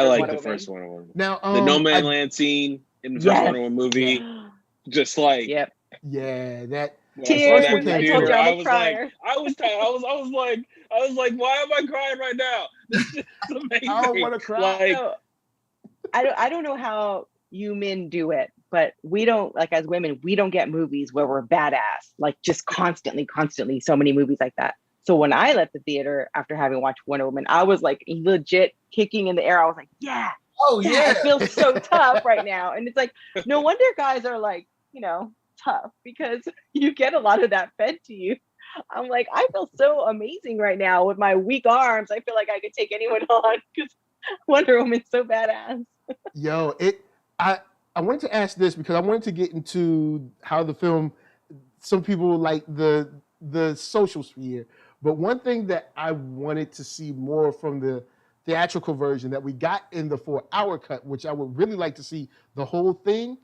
C: like
A: the first Wonder Woman.
B: Now,
A: the No Man Land scene in the first Wonder Woman movie, just like
B: that
C: tears.
B: I told
C: you
A: I was like, why am I crying right now? This is amazing.
B: I don't want to cry.
C: Like, I don't know how you men do it, but we don't, like, as women, we don't get movies where we're badass, like just constantly, so many movies like that. So when I left the theater after having watched Wonder Woman, I was like legit kicking in the air. I was like, I feel so tough right now. And it's like, no wonder guys are like, tough, because you get a lot of that fed to you. I'm like, I feel so amazing right now with my weak arms. I feel like I could take anyone on because Wonder Woman's so badass.
B: Yo, I wanted to ask this because I wanted to get into how the film, some people like the social sphere, but one thing that I wanted to see more from the theatrical version that we got in the 4-hour cut, which I would really like to see the whole thing,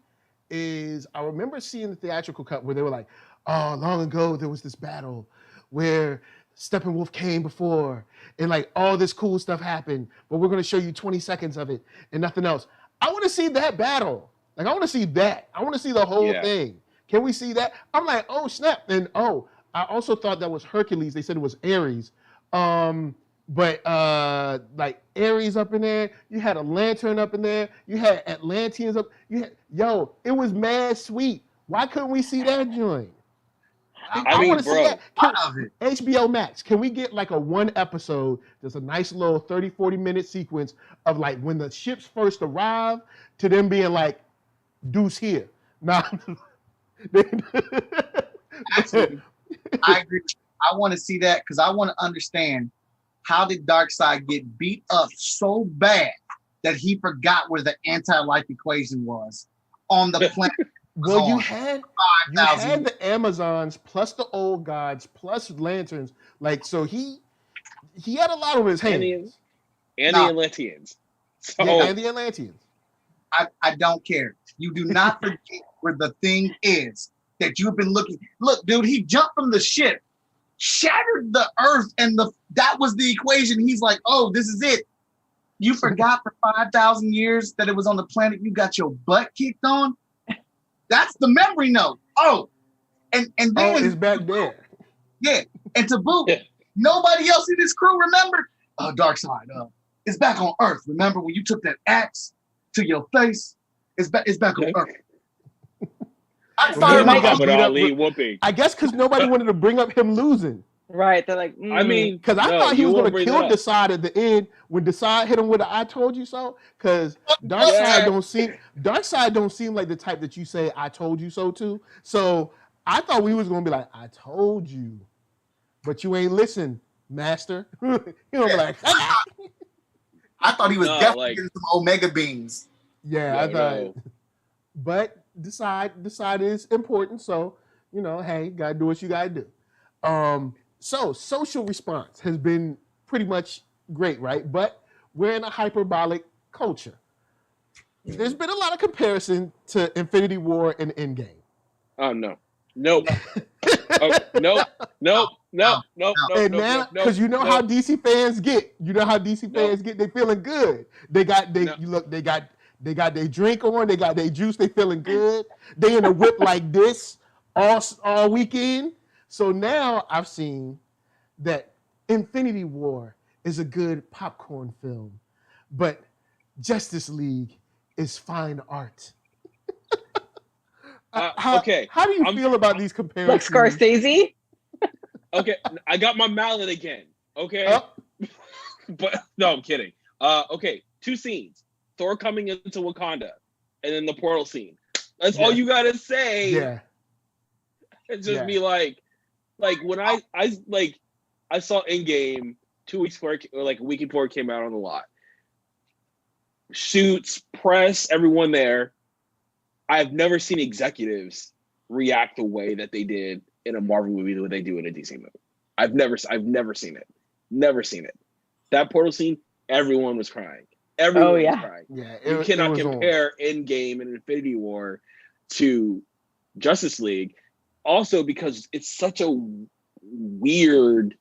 B: is I remember seeing the theatrical cut where they were like, oh, long ago there was this battle where Steppenwolf came before and like all this cool stuff happened, but we're going to show you 20 seconds of it and nothing else. I want to see that battle. Like, I want to see that. I want to see the whole thing. Can we see that? I'm like, oh, snap. And I also thought that was Hercules. They said it was Ares. But like Ares up in there, you had a lantern up in there, you had Atlanteans up, it was mad sweet. Why couldn't we see that joint? I want to see that. HBO Max, can we get like a 1 episode, just a nice little 30, 40-minute sequence of like when the ships first arrive to them being like, Deuce here. Nah.
D: Absolutely. I agree. I want to see that because I want to understand, how did Darkseid get beat up so bad that he forgot where the anti-life equation was on the planet?
B: Well, you had the Amazons plus the old gods plus lanterns. Like, so he had a lot on his hands.
A: And the Atlanteans.
B: So, and the Atlanteans.
D: I don't care. You do not forget where the thing is that you've been looking. Look, dude, he jumped from the ship, shattered the earth, and that was the equation. He's like, oh, this is it. You forgot for 5,000 years that it was on the planet you got your butt kicked on? That's the memory node. Oh, and then
B: it's back there.
D: Yeah, and to boot, nobody else in this crew remembered. Darkseid, it's back on Earth. Remember when you took that axe to your face? It's back on Earth.
B: I guess because nobody wanted to bring up him losing.
C: Right, they're like,
A: I mean,
B: because I thought he was going to kill Decide at the end when Decide hit him with a "I told you so." Because Darkseid don't seem like the type that you say "I told you so" to. So I thought we was going to be like, "I told you," but you ain't listen, Master. You know, like
D: I thought he was definitely getting some Omega beams.
B: Yeah, I thought. But Decide is important. So hey, gotta do what you gotta do. So social response has been pretty much great, right? But we're in a hyperbolic culture. There's been a lot of comparison to Infinity War and Endgame.
A: Oh, no. Nope. No.
B: And now, because how DC fans get. You know how DC fans get. They feeling good. They got They got their drink on. They got their juice. They feeling good. They in a whip like this all weekend. So now I've seen that Infinity War is a good popcorn film, but Justice League is fine art.
A: Okay.
B: How do you feel about these comparisons?
C: Like Scorsese?
A: Okay, I got my mallet again. Okay, but no, I'm kidding. Okay, 2 scenes: Thor coming into Wakanda, and then the portal scene. That's all you gotta say.
B: Yeah.
A: And just be like when I saw Endgame 2 weeks before, or like a week before it came out on the lot. Shoots, press, everyone there. I've never seen executives react the way that they did in a Marvel movie the way they do in a DC movie. I've never seen it. Never seen it. That portal scene, everyone was crying. Everyone was crying.
B: Yeah,
A: you cannot compare Endgame and Infinity War to Justice League. Also, because it's such a weird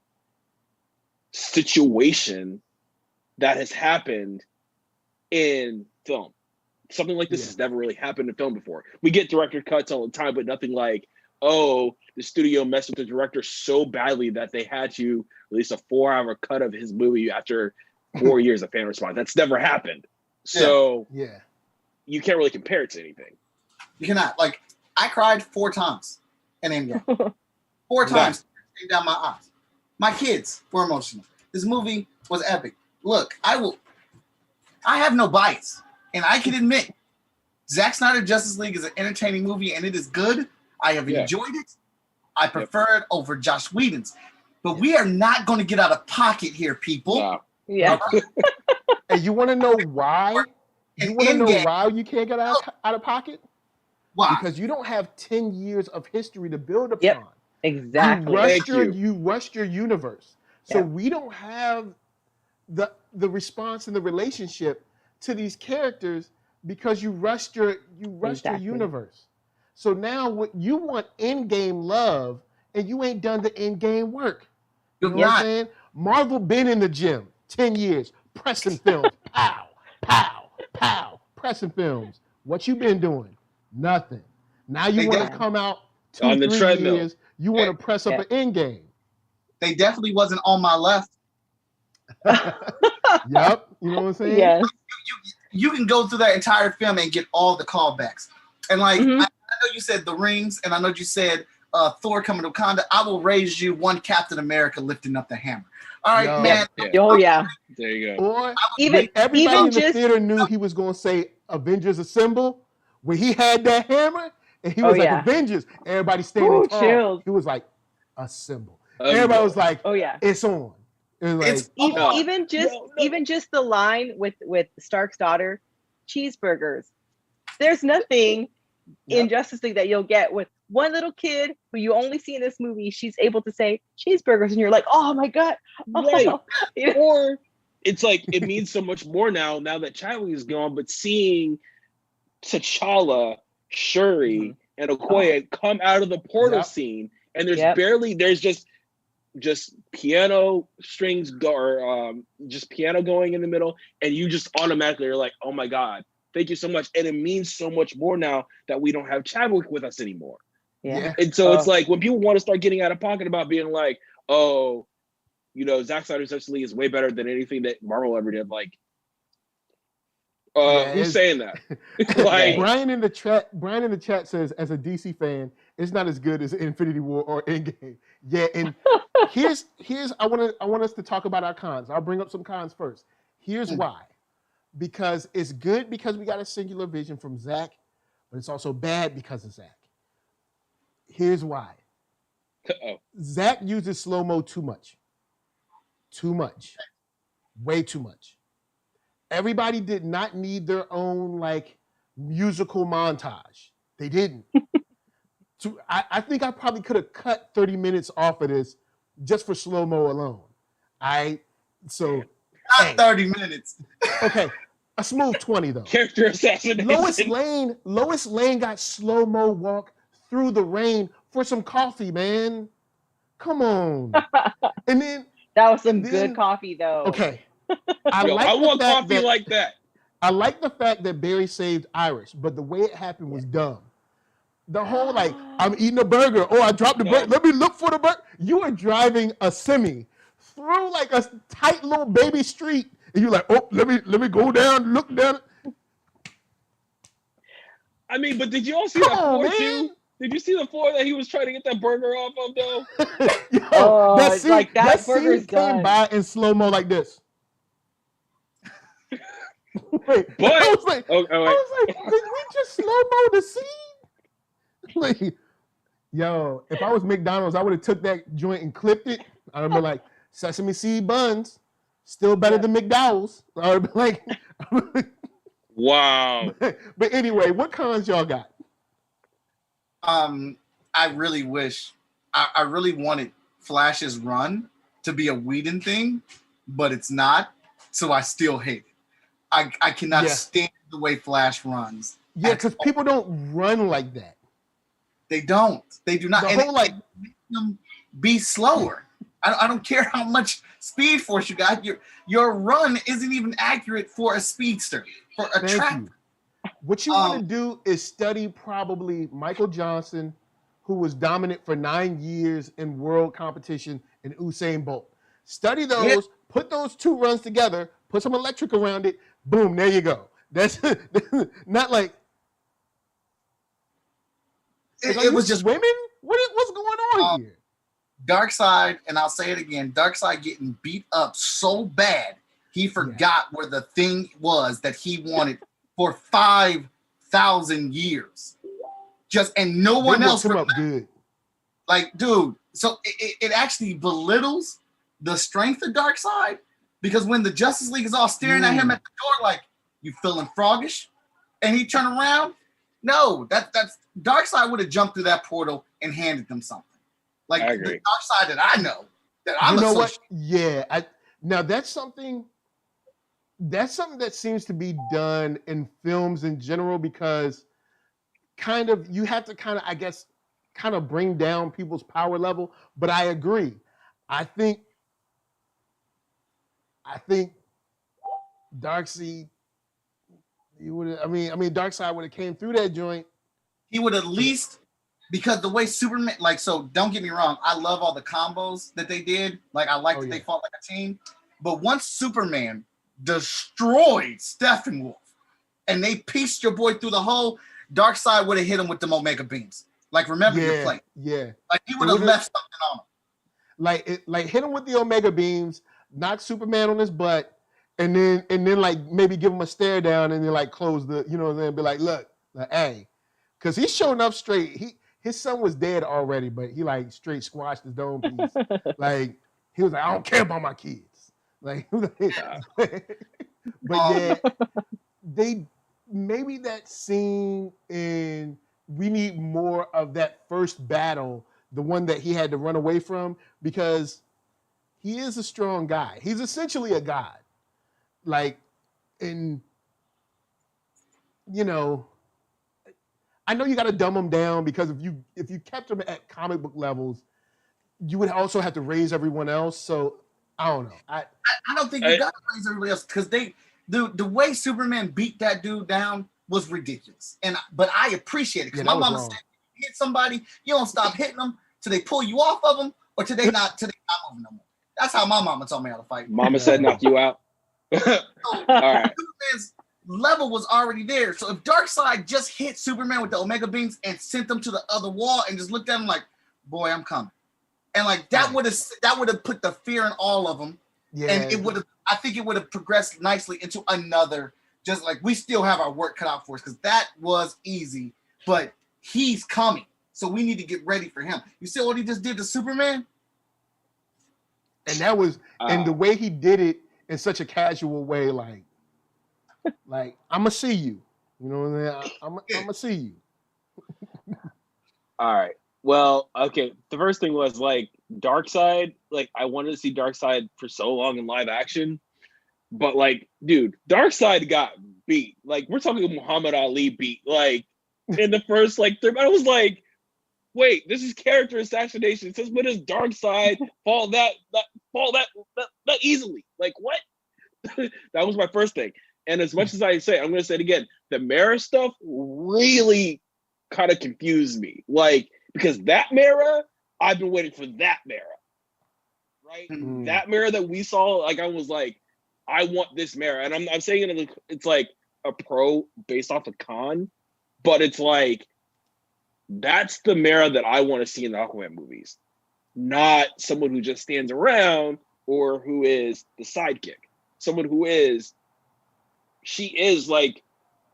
A: situation that has happened in film. Something like this has never really happened in film before. We get director cuts all the time, but nothing like, oh, the studio messed with the director so badly that they had to release a 4-hour cut of his movie after 4 years of fan response. That's never happened. So you can't really compare it to anything.
D: You cannot. Like, I cried 4 times in Endgame. 4 times came down my eyes. My kids were emotional. This movie was epic. Look, I have no bias. And I can admit, Zack Snyder Justice League is an entertaining movie, and it is good. I have enjoyed it. I prefer it over Joss Whedon's. But we are not going to get out of pocket here, people.
A: No.
C: Yeah.
B: And you want to know why? You want to know why you can't get out of pocket?
D: Why?
B: Because you don't have 10 years of history to build upon.
C: Yep. Exactly.
B: You rushed your universe. So we don't have the response and the relationship to these characters because you rushed your universe. So now what you want in-game love and you ain't done the in-game work. You know what I'm saying? Marvel been in the gym 10 years, pressing films. Pow, pow, pow, pressing films. What you been doing? Nothing. Now you want to come out 2-3 years. You want to press up an in-game.
D: They definitely wasn't on my left.
B: Yep. You know what I'm saying?
C: Yes.
D: You can go through that entire film and get all the callbacks. And like, I know you said the rings, and I know you said Thor coming to Wakanda. I will raise you one Captain America lifting up the hammer. All right, man.
C: Oh, yeah.
A: There you go.
B: Or everybody in the theater knew he was going to say Avengers Assemble. When he had that hammer, and he was like, Avengers. Everybody standing tall.
C: Chills.
B: He was like, Assemble. Everybody was like, it's on.
C: It's even just the line with Stark's daughter, cheeseburgers. There's nothing in Justice League that you'll get with one little kid who you only see in this movie. She's able to say cheeseburgers, and you're like, oh my god,
A: right? Or it's like it means so much more now that Chadwick is gone. But seeing T'Challa, Shuri, and Okoye come out of the portal scene, and there's just piano strings or just piano going in the middle, and you just automatically are like, oh my god, thank you so much. And it means so much more now that we don't have Chadwick with us anymore. And so it's like when people want to start getting out of pocket about being like, oh, you know, Zack Snyder's Justice League is way better than anything that Marvel ever did. Like, who's saying that? Like,
B: Brian in the chat says, as a DC fan, it's not as good as Infinity War or Endgame. Yeah, and here's I want us to talk about our cons. I'll bring up some cons first. Here's why. Because it's good because we got a singular vision from Zack, but it's also bad because of Zack. Here's why. Zack uses slow-mo too much. Too much. Way too much. Everybody did not need their own like musical montage. They didn't. I think I probably could have cut 30 minutes off of this just for slow-mo alone. Not
D: 30 minutes.
B: Okay. A smooth 20 though.
A: Character assassination.
B: Lois Lane got slow-mo walk through the rain for some coffee, man. Come on.
C: And then that was some good coffee though.
B: Okay.
A: I want coffee like that.
B: I like the fact that Barry saved Iris, but the way it happened was dumb. The whole like, I'm eating a burger. Oh, I dropped the burger. Let me look for the burger. You are driving a semi through like a tight little baby street, and you're like, oh, let me go down, look down.
A: I mean, but did you all see that floor too? Did you see the floor that he was trying to get that burger off of though?
B: Yo, that scene,
C: like
B: that
C: burger's
B: scene came by in slow mo like this. Wait,
A: But
B: I was like,
A: wait.
B: did we just slow mo the scene? Like, yo, if I was McDonald's, I would have took that joint and clipped it. I would be like, sesame seed buns, still better than McDowell's. I would be like,
A: wow.
B: But anyway, what cons y'all got?
D: I really wish, I really wanted Flash's run to be a Whedon thing, but it's not. So I still hate it. I cannot stand the way Flash runs.
B: Yeah, because people don't run like that.
D: They don't. They do not.
B: The
D: and
B: whole, like,
D: make them be slower. I don't care how much speed force you got. Your run isn't even accurate for a speedster, for a track.
B: What you want to do is study probably Michael Johnson, who was dominant for 9 years in world competition, and Usain Bolt. Study those, put those two runs together, put some electric around it, boom, there you go. That's not like
D: it was just
B: women. What's going on here?
D: Darkseid, and I'll say it again, Darkseid getting beat up so bad he forgot where the thing was that he wanted for 5,000 years. And no one else
B: him up good.
D: Like, dude, so it actually belittles the strength of Darkseid, because when the Justice League is all staring at him at the door like, you feeling froggish? And he turn around, no, that's Darkseid would have jumped through that portal and handed them something. Like the Darkseid that I know, that I'm
B: you know what? Yeah, now that's something that seems to be done in films in general, because kind of you have to kind of bring down people's power level. But I agree. I think Darkseid, Darkseid would have came through that joint.
D: He would at least, because the way Superman, like, so don't get me wrong, I love all the combos that they did. Like, I like that they fought like a team. But once Superman destroyed Steppenwolf and they pieced your boy through the hole, Darkseid would have hit him with them Omega beams. Like, remember your play.
B: Yeah.
D: Like, he would have left something on him.
B: Like hit him with the Omega beams, knock Superman on his butt, and then like maybe give him a stare down and then like close the, then be like, look, hey, because he's showing up straight. His son was dead already, but he like straight squashed his dome piece. Like, he was like, I don't care about my kids. Like, but they maybe that scene in, we need more of that first battle, the one that he had to run away from, because he is a strong guy. He's essentially a god. Like, I know you got to dumb him down, because if you kept him at comic book levels, you would also have to raise everyone else. So I don't know. I
D: don't think you got to raise everybody else, because the way Superman beat that dude down was ridiculous. But I appreciate it, because my mama said, you hit somebody, you don't stop hitting them till they pull you off of them, or till they not moving no more. That's how my mama told me how to fight.
A: Mama said knock you out.
D: So, all right. Superman's level was already there. So if Darkseid just hit Superman with the Omega beams and sent them to the other wall and just looked at him like, boy, I'm coming. And like that would have put the fear in all of them. Yeah. And I think it would have progressed nicely into another, just like, we still have our work cut out for us, because that was easy, but he's coming. So we need to get ready for him. You see what he just did to Superman?
B: And that was, and the way he did it in such a casual way, like I'm gonna see you. You know what I mean? I'm gonna see you.
A: All right. Well, okay. The first thing was like Darkseid. Like, I wanted to see Darkseid for so long in live action, but like, dude, Darkseid got beat. Like, we're talking Muhammad Ali beat. Like, in the first like third, I was like, wait, this is character assassination. Since when does Darkseid fall that easily? Like, what? That was my first thing. And as much as I say, I'm going to say it again, the Mara stuff really kind of confused me. Like, because that Mara, I've been waiting for that Mara. Right?
B: Mm.
A: That Mara that we saw, like, I was like, I want this Mara. And I'm saying it's like a pro based off a con, but it's like, that's the Mara that I want to see in the Aquaman movies. Not someone who just stands around or who is the sidekick. Someone who is, she is like,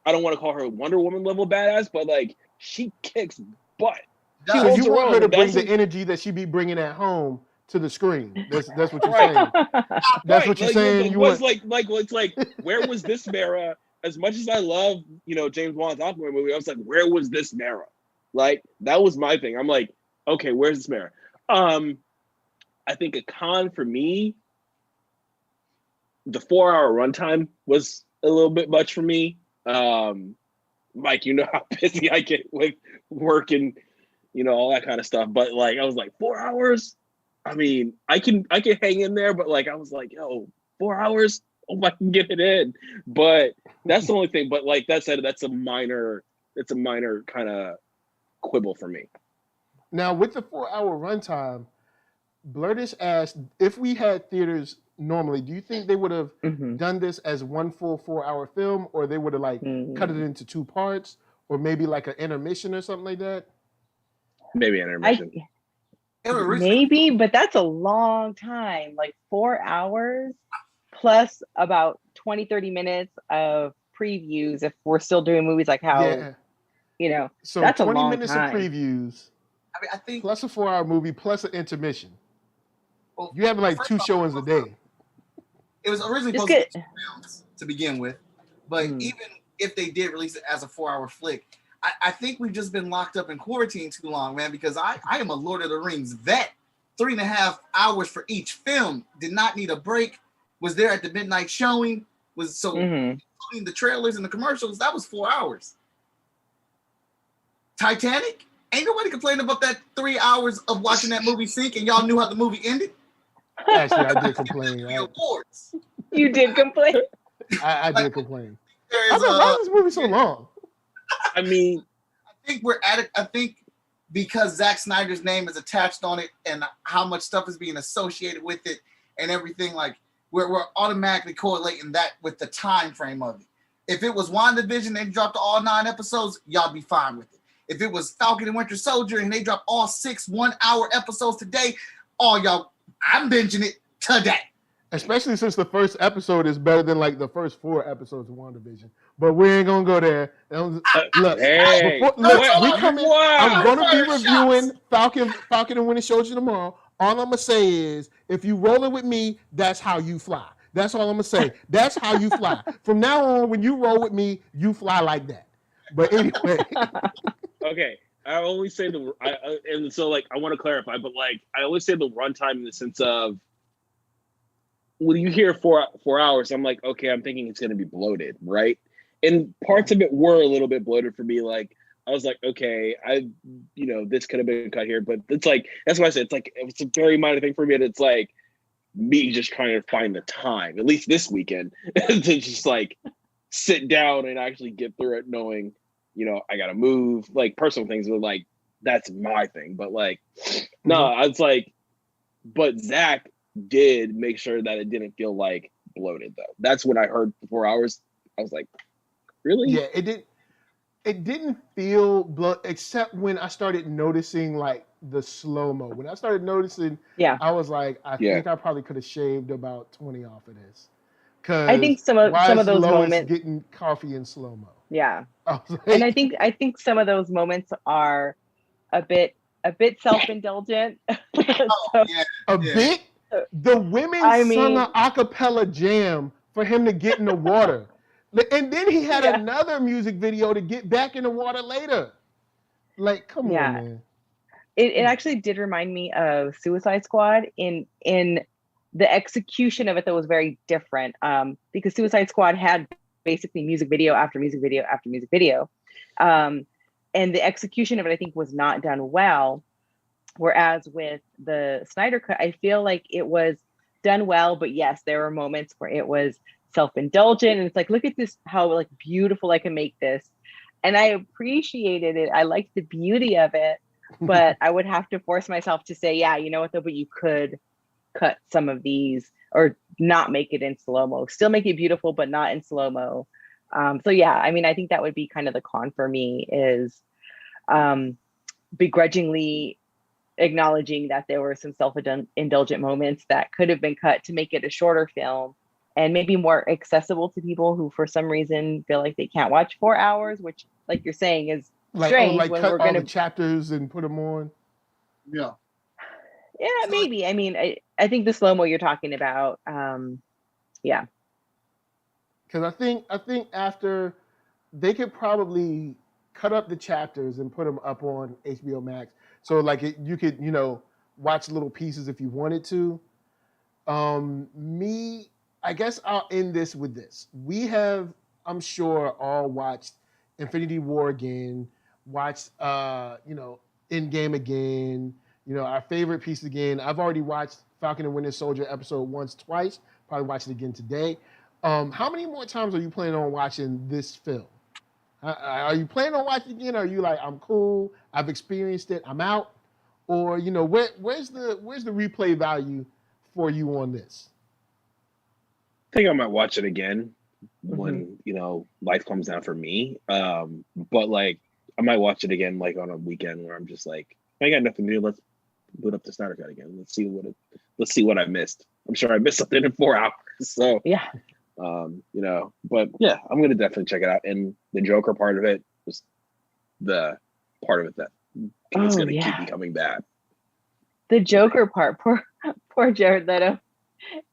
A: I don't want to call her Wonder Woman level badass, but like she kicks butt. She
B: So
A: holds
B: you
A: her
B: want
A: own,
B: her to
A: and
B: bring
A: that's
B: the energy that she be bringing at home to the screen. That's what you're
A: Right.
B: saying. That's what you're saying. You want
A: it's like where was this Mara? As much as I love, James Wan's Aquaman movie, I was like, where was this Mara? Like that was my thing. I'm like, okay, where's this Mara? I think a con for me, the 4-hour runtime was a little bit much for me. Mike, you know how busy I get with work and all that kind of stuff. But like, I was like, 4 hours. I mean, I can hang in there, but like, I was like, yo, 4 hours. Oh, I can get it in. But that's the only thing. But like that said, it's a minor kind of quibble for me.
B: now with the 4-hour runtime. Blerdish asked if we had theaters normally, do you think they would have done this as one full 4-hour film, or they would have like cut it into 2 parts, or maybe like an intermission or something like that?
A: Maybe an intermission.
C: Maybe, but that's a long time. Like 4 hours plus about 20-30 minutes of previews if we're still doing movies like how,
B: So
C: that's
B: 20
C: a long
B: minutes
C: time.
B: of previews.
D: I mean, I think
B: plus a 4-hour movie plus an intermission.
D: Well,
B: you have like 2 showings a day.
D: It was originally supposed to be 2 films to begin with, but even if they did release it as a 4-hour flick, I think we've just been locked up in quarantine too long, man, because I am a Lord of the Rings vet. 3.5 hours for each film. Did not need a break. Was there at the midnight showing. Including the trailers and the commercials, that was 4 hours. Titanic? Ain't nobody complaining about that 3 hours of watching that movie sink, and y'all knew how the movie ended.
B: Actually, I did complain.
C: You did complain?
B: I did complain.
D: Why
B: is this movie so long?
A: I mean,
D: I think we're at it. I think because Zack Snyder's name is attached on it and how much stuff is being associated with it and everything, like we're automatically correlating that with the time frame of it. If it was WandaVision, they dropped all 9 episodes, y'all be fine with it. If it was Falcon and Winter Soldier and they dropped all 6 1-hour episodes today, all y'all, I'm binging it today.
B: Especially since the first episode is better than like the first 4 episodes of WandaVision. But we ain't gonna go there. Look,
A: hey,
B: we come in. I'm gonna be reviewing Falcon and Winter Soldier tomorrow. All I'm gonna say is, if you rolling with me, that's how you fly. That's all I'm gonna say. That's how you fly. From now on, when you roll with me, you fly like that. But anyway.
A: Okay, I only say and so like I want to clarify, but like I always say the runtime in the sense of when you hear 4 hours, I'm like, okay, I'm thinking it's gonna be bloated, right? And parts of it were a little bit bloated for me. Like I was like, okay, this could have been cut here, but it's like that's why I said it's a very minor thing for me, and it's like me just trying to find the time, at least this weekend, to just like sit down and actually get through it, knowing. I gotta move, like personal things are like, that's my thing. But like, no, it's like, but Zach did make sure that it didn't feel like bloated though. That's when I heard 4 hours. I was like, really?
B: Yeah, it didn't feel blood except when I started noticing like the slow-mo. When I started noticing, I was like, I think I probably could have shaved about 20 off of this.
C: I think some of those moments
B: getting coffee in slow-mo.
C: Yeah.
B: Like,
C: and I think some of those moments are a bit self-indulgent.
B: Bit. The women sung an a cappella jam for him to get in the water. And then he had another music video to get back in the water later. Like, come on, man.
C: It actually did remind me of Suicide Squad in the execution of it that was very different. Because Suicide Squad had basically music video after music video after music video. And the execution of it, I think, was not done well. Whereas with the Snyder Cut, I feel like it was done well, but yes, there were moments where it was self-indulgent, and it's like, look at this, how like beautiful I can make this. And I appreciated it. I liked the beauty of it, but I would have to force myself to say, yeah, you know what though, but you could cut some of these or not make it in slow-mo, still make it beautiful, but not in slow-mo. So yeah, I mean, I think that would be kind of the con for me, is begrudgingly acknowledging that there were some self-indulgent moments that could have been cut to make it a shorter film and maybe more accessible to people who for some reason feel like they can't watch 4 hours, which like you're saying is strange,
B: like
C: when
B: cut
C: we're
B: all
C: gonna
B: the chapters and put them on.
D: Yeah.
C: yeah, maybe. I mean, I think the slow-mo you're talking about, yeah.
B: Because I think after, they could probably cut up the chapters and put them up on HBO Max. So like you could, you know, watch little pieces if you wanted to. I guess I'll end this with this. We have, I'm sure, all watched Infinity War again, watched you know, Endgame again, you know, our favorite piece again. I've already watched Falcon and Winter Soldier episode once, twice, probably watch it again today. How many more times are you planning on watching this film? Are you planning on watching it again? Or are you like, I'm cool, I've experienced it, I'm out? Or, you know, where's the replay value for you on this?
A: I think I might watch it again when, you know, life comes down for me. But like, I might watch it again like on a weekend where I'm just like, I got nothing to do. Let's boot up the Snyder Cut again. Let's see what I missed. I'm sure I missed something in 4 hours. So
C: Yeah.
A: you know, but yeah, I'm gonna definitely check it out. And the Joker part of it was the part of it that is gonna keep me coming back.
C: The Joker part, poor Jared Leto,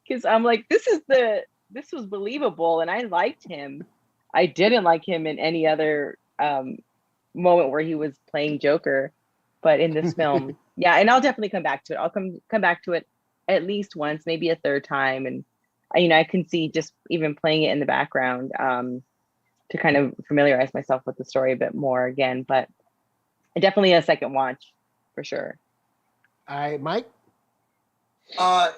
C: because I'm like, this was believable, and I liked him. I didn't like him in any other moment where he was playing Joker, but in this film, yeah. And I'll definitely come back to it. I'll come back to it at least once, maybe a third time, and you know, I can see just even playing it in the background to kind of familiarize myself with the story a bit more again. But definitely a second watch for sure.
B: All right, Mike.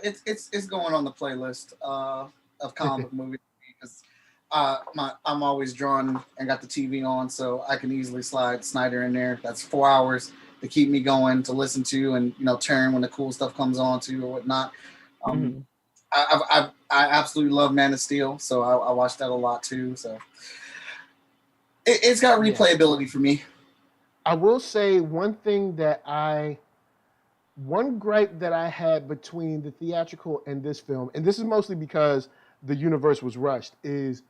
D: It's going on the playlist of comic book movies because I'm always drawn and got the TV on, so I can easily slide Snyder in there. That's 4 hours to keep me going, to listen to, and you know, turn when the cool stuff comes on to or whatnot. I absolutely love Man of Steel, so I watched that a lot too. So it's got replayability for me.
B: I will say one gripe that I had between the theatrical and this film, and this is mostly because the universe was rushed, is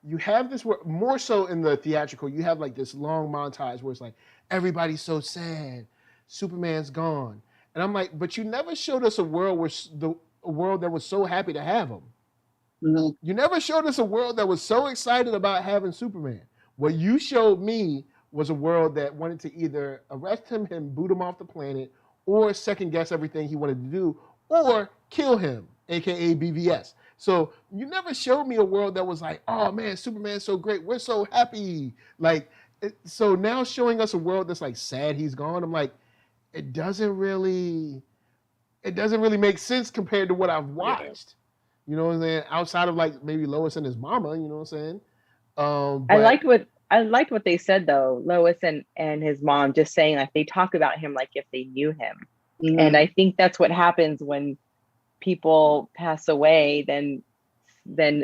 B: you have this, more so in the theatrical, you have like this long montage where it's like, everybody's so sad, Superman's gone. And I'm like, but you never showed us a world where a world that was so happy to have him.
D: Mm-hmm.
B: You never showed us a world that was so excited about having Superman. What you showed me was a world that wanted to either arrest him and boot him off the planet, or second guess everything he wanted to do, or kill him, aka BVS. So you never showed me a world that was like, oh man, Superman's so great, we're so happy. Like, so now showing us a world that's like sad he's gone, I'm like, it doesn't really make sense compared to what I've watched. You know what I'm saying? Outside of like maybe Lois and his mama, you know what I'm saying?
C: I liked what they said though, Lois and his mom, just saying like they talk about him like if they knew him. Mm-hmm. And I think that's what happens when people pass away, then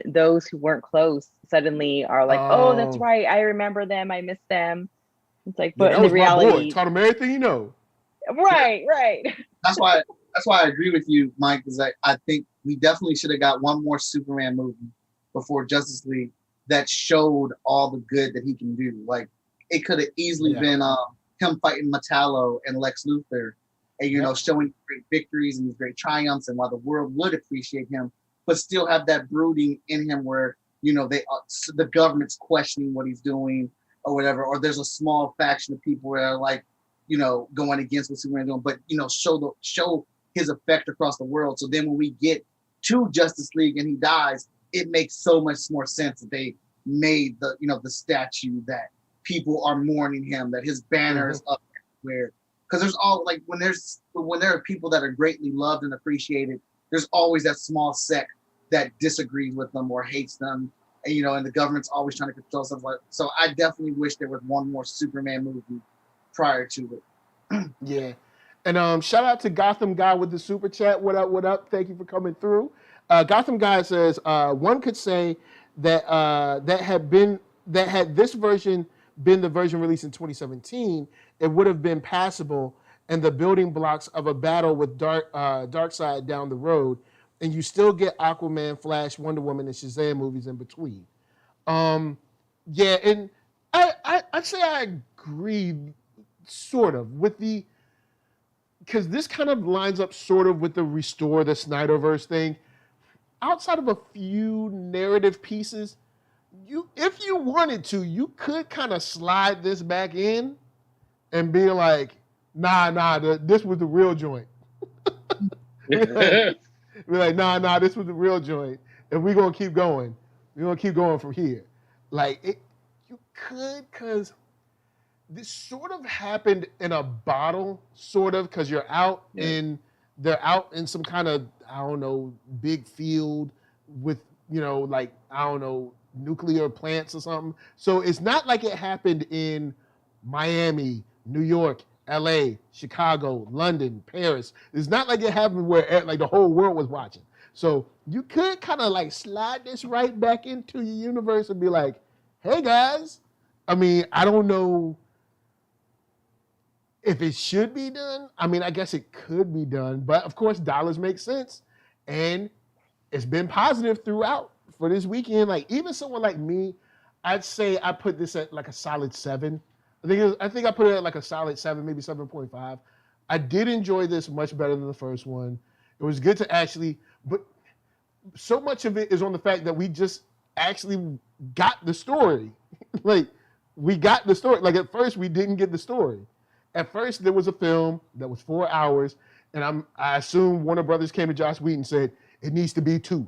C: those who weren't close suddenly are like, oh, that's right, I remember them, I miss them. It's like, but in the reality,
B: my boy. Taught him everything you know.
C: Right.
D: That's why I agree with you, Mike, is that I think we definitely should have got one more Superman movie before Justice League that showed all the good that he can do. Like, it could have easily been him fighting Metallo and Lex Luthor, and you know, showing great victories and these great triumphs, and while the world would appreciate him, but still have that brooding in him where, you know, the government's questioning what he's doing or whatever, or there's a small faction of people that are like, you know, going against what Superman's doing, but you know, show his effect across the world. So then when we get to Justice League and he dies, it makes so much more sense that they made the, you know, the statue, that people are mourning him, that his banner is up everywhere. Because there's all like when there are people that are greatly loved and appreciated, there's always that small sect that disagrees with them or hates them. And, you know, and the government's always trying to control stuff like. So I definitely wish there was one more Superman movie prior to it.
B: Yeah. And shout out to Gotham Guy with the super chat. What up? What up? Thank you for coming through. Gotham Guy says one could say that had this version been the version released in 2017, it would have been passable and the building blocks of a battle with Darkseid down the road, and you still get Aquaman, Flash, Wonder Woman, and Shazam movies in between. Yeah, and I'd say I agree, sort of, with the. Because this kind of lines up sort of with the restore the Snyderverse thing. Outside of a few narrative pieces, if you wanted to, you could kind of slide this back in and be like, nah, this was the real joint. Be like, nah, this was the real joint. And we're going to keep going. We're going to keep going from here. Like, you could, because this sort of happened in a bottle, sort of, because they're out in some kind of, I don't know, big field with, you know, like, I don't know, nuclear plants or something. So it's not like it happened in Miami, New York, LA, Chicago, London, Paris. It's not like it happened where like the whole world was watching. So you could kind of like slide this right back into your universe and be like, hey guys, I mean, I don't know if it should be done. I mean, I guess it could be done, but of course, dollars make sense, and it's been positive throughout for this weekend. Like even someone like me, I'd say I put this at like a solid 7. I think I put it at like a solid 7, maybe 7.5. I did enjoy this much better than the first one. It was good to actually, but so much of it is on the fact that we just actually got the story. Like we got the story. Like at first we didn't get the story. At first, there was a film that was 4 hours, and I assume Warner Brothers came to Joss Whedon and said, it needs to be 2.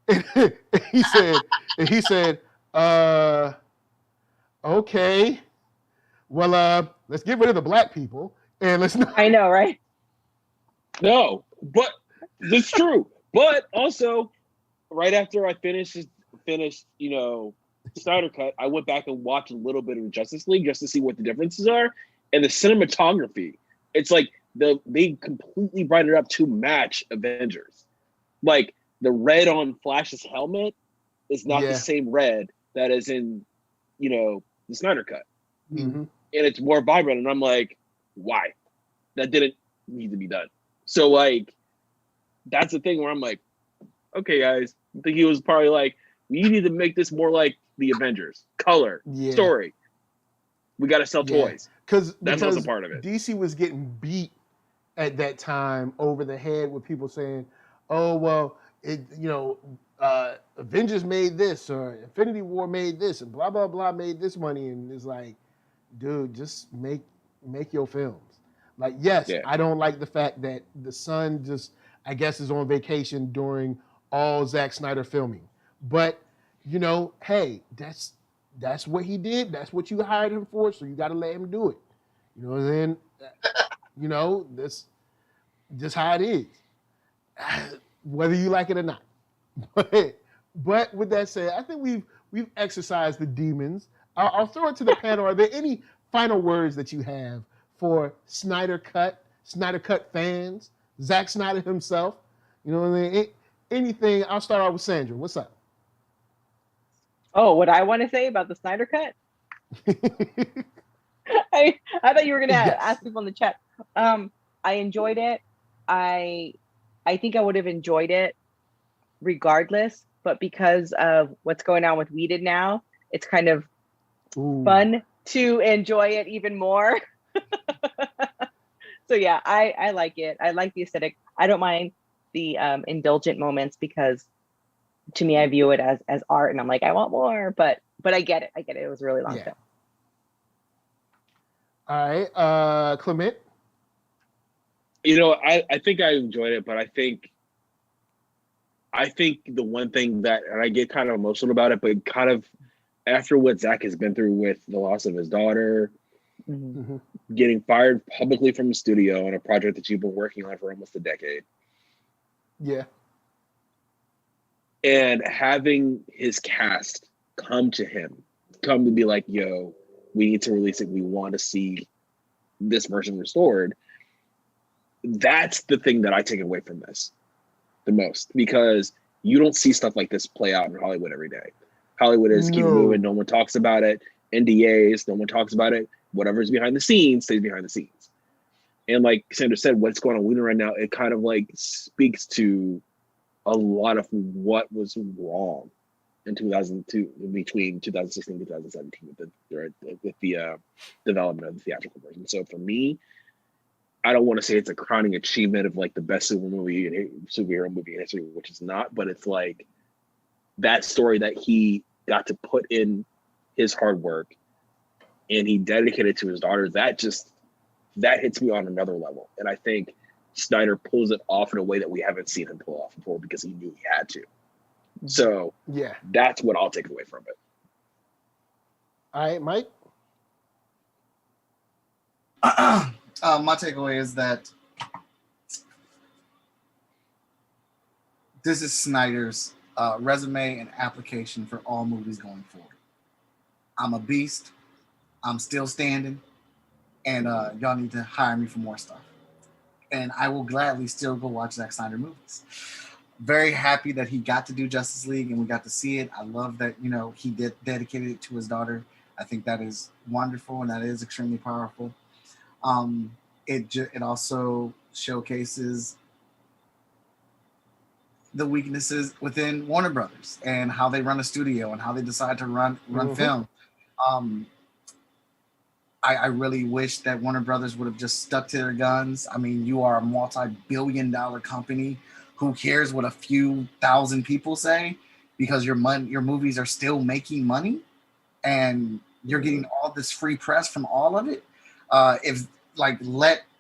B: And he said, okay, well, let's get rid of the black people, and let's not.
C: I know, right?
A: No, but that's true. But also, right after I finished, you know, Snyder Cut, I went back and watched a little bit of Justice League just to see what the differences are. And the cinematography, it's like they completely brightened it up to match Avengers. Like the red on Flash's helmet is not the same red that is in, you know, the Snyder Cut.
B: Mm-hmm.
A: And it's more vibrant. And I'm like, why? That didn't need to be done. So like, that's the thing where I'm like, okay, guys, I think he was probably like, we need to make this more like the Avengers. Color, story. We got to sell toys. Because that's also part of it.
B: DC was getting beat at that time over the head with people saying, "Oh well, Avengers made this or Infinity War made this and blah blah blah made this money," and it's like, dude, just make your films. Like, yes, I don't like the fact that the son just, I guess, is on vacation during all Zack Snyder filming, but you know, hey, that's what he did. That's what you hired him for. So you got to let him do it. You know, and then, you know, that's just how it is, whether you like it or not. But with that said, I think we've exercised the demons. I'll throw it to the panel. Are there any final words that you have for Snyder Cut fans, Zack Snyder himself? You know what I mean? Anything? I'll start out with Sandra. What's up?
C: Oh, what I want to say about the Snyder Cut? I thought you were going to ask people in the chat. I enjoyed it. I think I would have enjoyed it regardless, but because of what's going on with Whedon now, it's kind of fun to enjoy it even more. So yeah, I like it. I like the aesthetic. I don't mind the indulgent moments because to me, I view it as art, and I'm like, I want more, but I get it. It was a really long film.
B: All right, Clement.
A: You know, I think I enjoyed it, but I think the one thing that, and I get kind of emotional about it, but kind of after what Zack has been through with the loss of his daughter, getting fired publicly from the studio on a project that you've been working on for almost a decade.
B: Yeah.
A: And having his cast come to be like, yo, we need to release it. We want to see this version restored. That's the thing that I take away from this the most, because you don't see stuff like this play out in Hollywood every day. Hollywood is keep moving. No one talks about it. NDAs, no one talks about it. Whatever's behind the scenes stays behind the scenes. And like Sandra said, what's going on right now, it kind of like speaks to a lot of what was wrong in 2002, between 2016 and 2017 with the development of the theatrical version. So for me, I don't want to say it's a crowning achievement of like the best superhero movie in history, which is not, but it's like that story that he got to put in his hard work and he dedicated to his daughter, that hits me on another level. And I think Snyder pulls it off in a way that we haven't seen him pull off before, because he knew he had to. So
B: yeah,
A: that's what I'll take away from it.
B: All right, Mike.
D: My takeaway is that this is Snyder's resume and application for all movies going forward. I'm a beast. I'm still standing. And y'all need to hire me for more stuff. And I will gladly still go watch Zack Snyder movies. Very happy that he got to do Justice League and we got to see it. I love that, he dedicated it to his daughter. I think that is wonderful and that is extremely powerful. It also showcases the weaknesses within Warner Brothers and how they run a studio and how they decide to run film. I really wish that Warner Brothers would have just stuck to their guns. I mean, you are a multi-billion-dollar company. Who cares what a few thousand people say? Because your movies are still making money, and you're getting all this free press from all of it.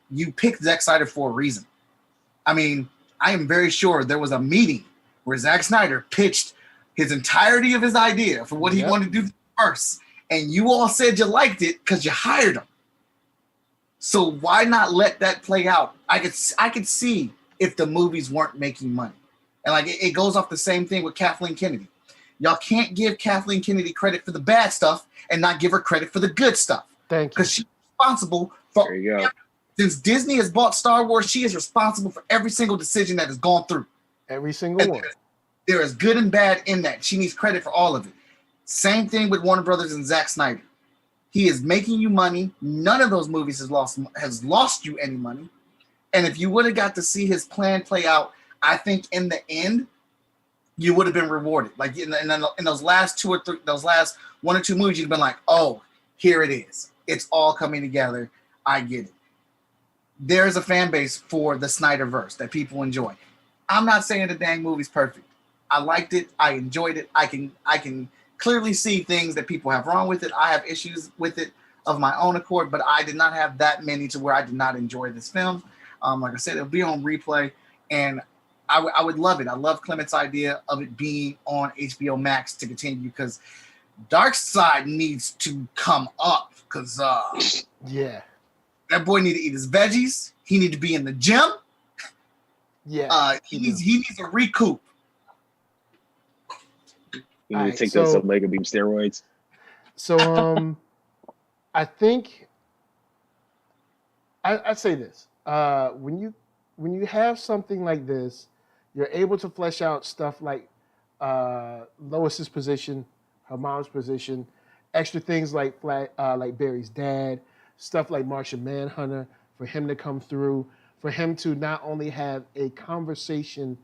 D: You picked Zack Snyder for a reason. I mean, I am very sure there was a meeting where Zack Snyder pitched his entirety of his idea for what he wanted to do first. And you all said you liked it because you hired him. So why not let that play out? I could see if the movies weren't making money. And it goes off the same thing with Kathleen Kennedy. Y'all can't give Kathleen Kennedy credit for the bad stuff and not give her credit for the good stuff.
B: Thank you.
D: Because she's responsible for
A: there you go.
D: Since Disney has bought Star Wars, she is responsible for every single decision that has gone through.
B: Every single one.
D: There is good and bad in that. She needs credit for all of it. Same thing with Warner Brothers and Zack Snyder. He is making you money. None of those movies has lost you any money. And if you would have got to see his plan play out, I think in the end, you would have been rewarded. Like in those last last one or two movies, you'd been like, oh, here it is. It's all coming together. I get it. There is a fan base for the Snyderverse that people enjoy. I'm not saying the dang movie's perfect. I liked it. I enjoyed it. I can clearly see things that people have wrong with it. I have issues with it of my own accord, but I did not have that many to where I did not enjoy this film. Like I said, it'll be on replay, and I would love it. I love Clement's idea of it being on HBO Max to continue, because Darkseid needs to come up, because that boy need to eat his veggies. He need to be in the gym.
B: Yeah,
D: he needs a recoup.
A: You need to take those Omega Beam steroids.
B: So I think I'd say this. When you have something like this, you're able to flesh out stuff like Lois's position, her mom's position, extra things like Barry's dad, stuff like Martian Manhunter, for him to come through, for him to not only have a conversation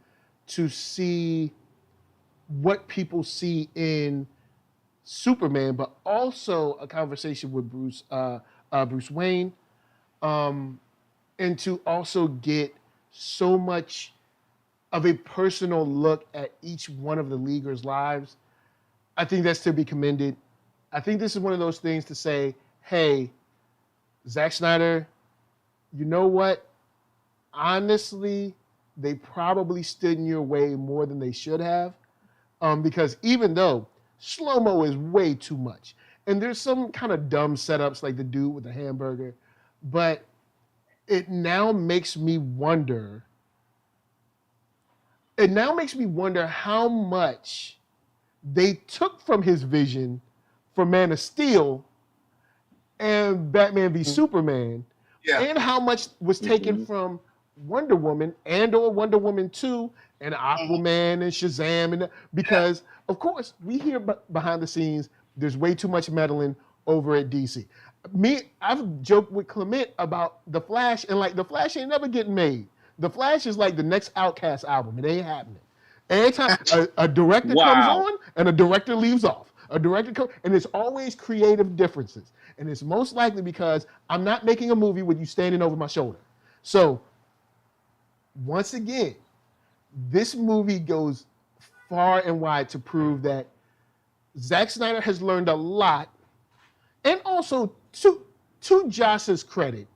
B: to see what people see in Superman, but also a conversation with Bruce Wayne, and to also get so much of a personal look at each one of the Leaguers' lives. I think that's to be commended. I think this is one of those things to say, hey, Zack Snyder, you know what? Honestly, they probably stood in your way more than they should have. Because even though slow-mo is way too much, and there's some kind of dumb setups like the dude with the hamburger, but it now makes me wonder it now makes me wonder how much they took from his vision for Man of Steel and Batman v Superman, and how much was taken from Wonder Woman or Wonder Woman 2 and Aquaman and Shazam, and because of course we hear behind the scenes there's way too much meddling over at DC. I've joked with Clement about The Flash, and like The Flash ain't never getting made. The Flash is like the next Outkast album. It ain't happening. Every time a director comes on and a director leaves off. And it's always creative differences. And it's most likely because I'm not making a movie with you standing over my shoulder. So, once again, this movie goes far and wide to prove that Zack Snyder has learned a lot. And also, to Josh's credit,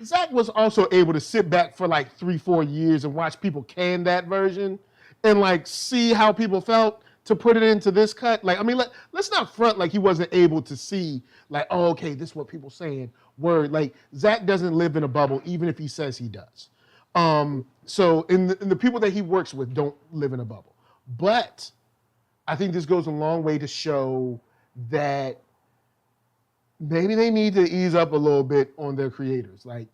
B: Zack was also able to sit back for like 3-4 years and watch people can that version and like see how people felt to put it into this cut. Like, I mean, let's not front like he wasn't able to see like, oh, okay, this is what people saying. Word, like Zack doesn't live in a bubble, even if he says he does. So in the people that he works with don't live in a bubble. But I think this goes a long way to show that maybe they need to ease up a little bit on their creators. Like,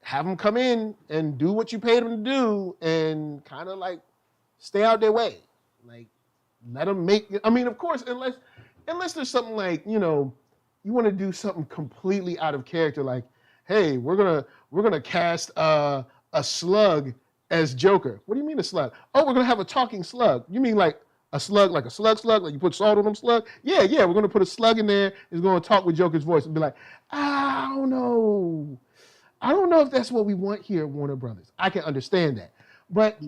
B: have them come in and do what you paid them to do and kind of like stay out their way. Like, let them make, I mean, of course, unless there's something like, you know, you want to do something completely out of character, like, hey, we're gonna cast a slug as Joker. What do you mean a slug? Oh, we're gonna have a talking slug. You mean like a slug, like a slug, like you put salt on them slug? Yeah, we're gonna put a slug in there. It's gonna talk with Joker's voice and be like, I don't know if that's what we want here at Warner Brothers. I can understand that, but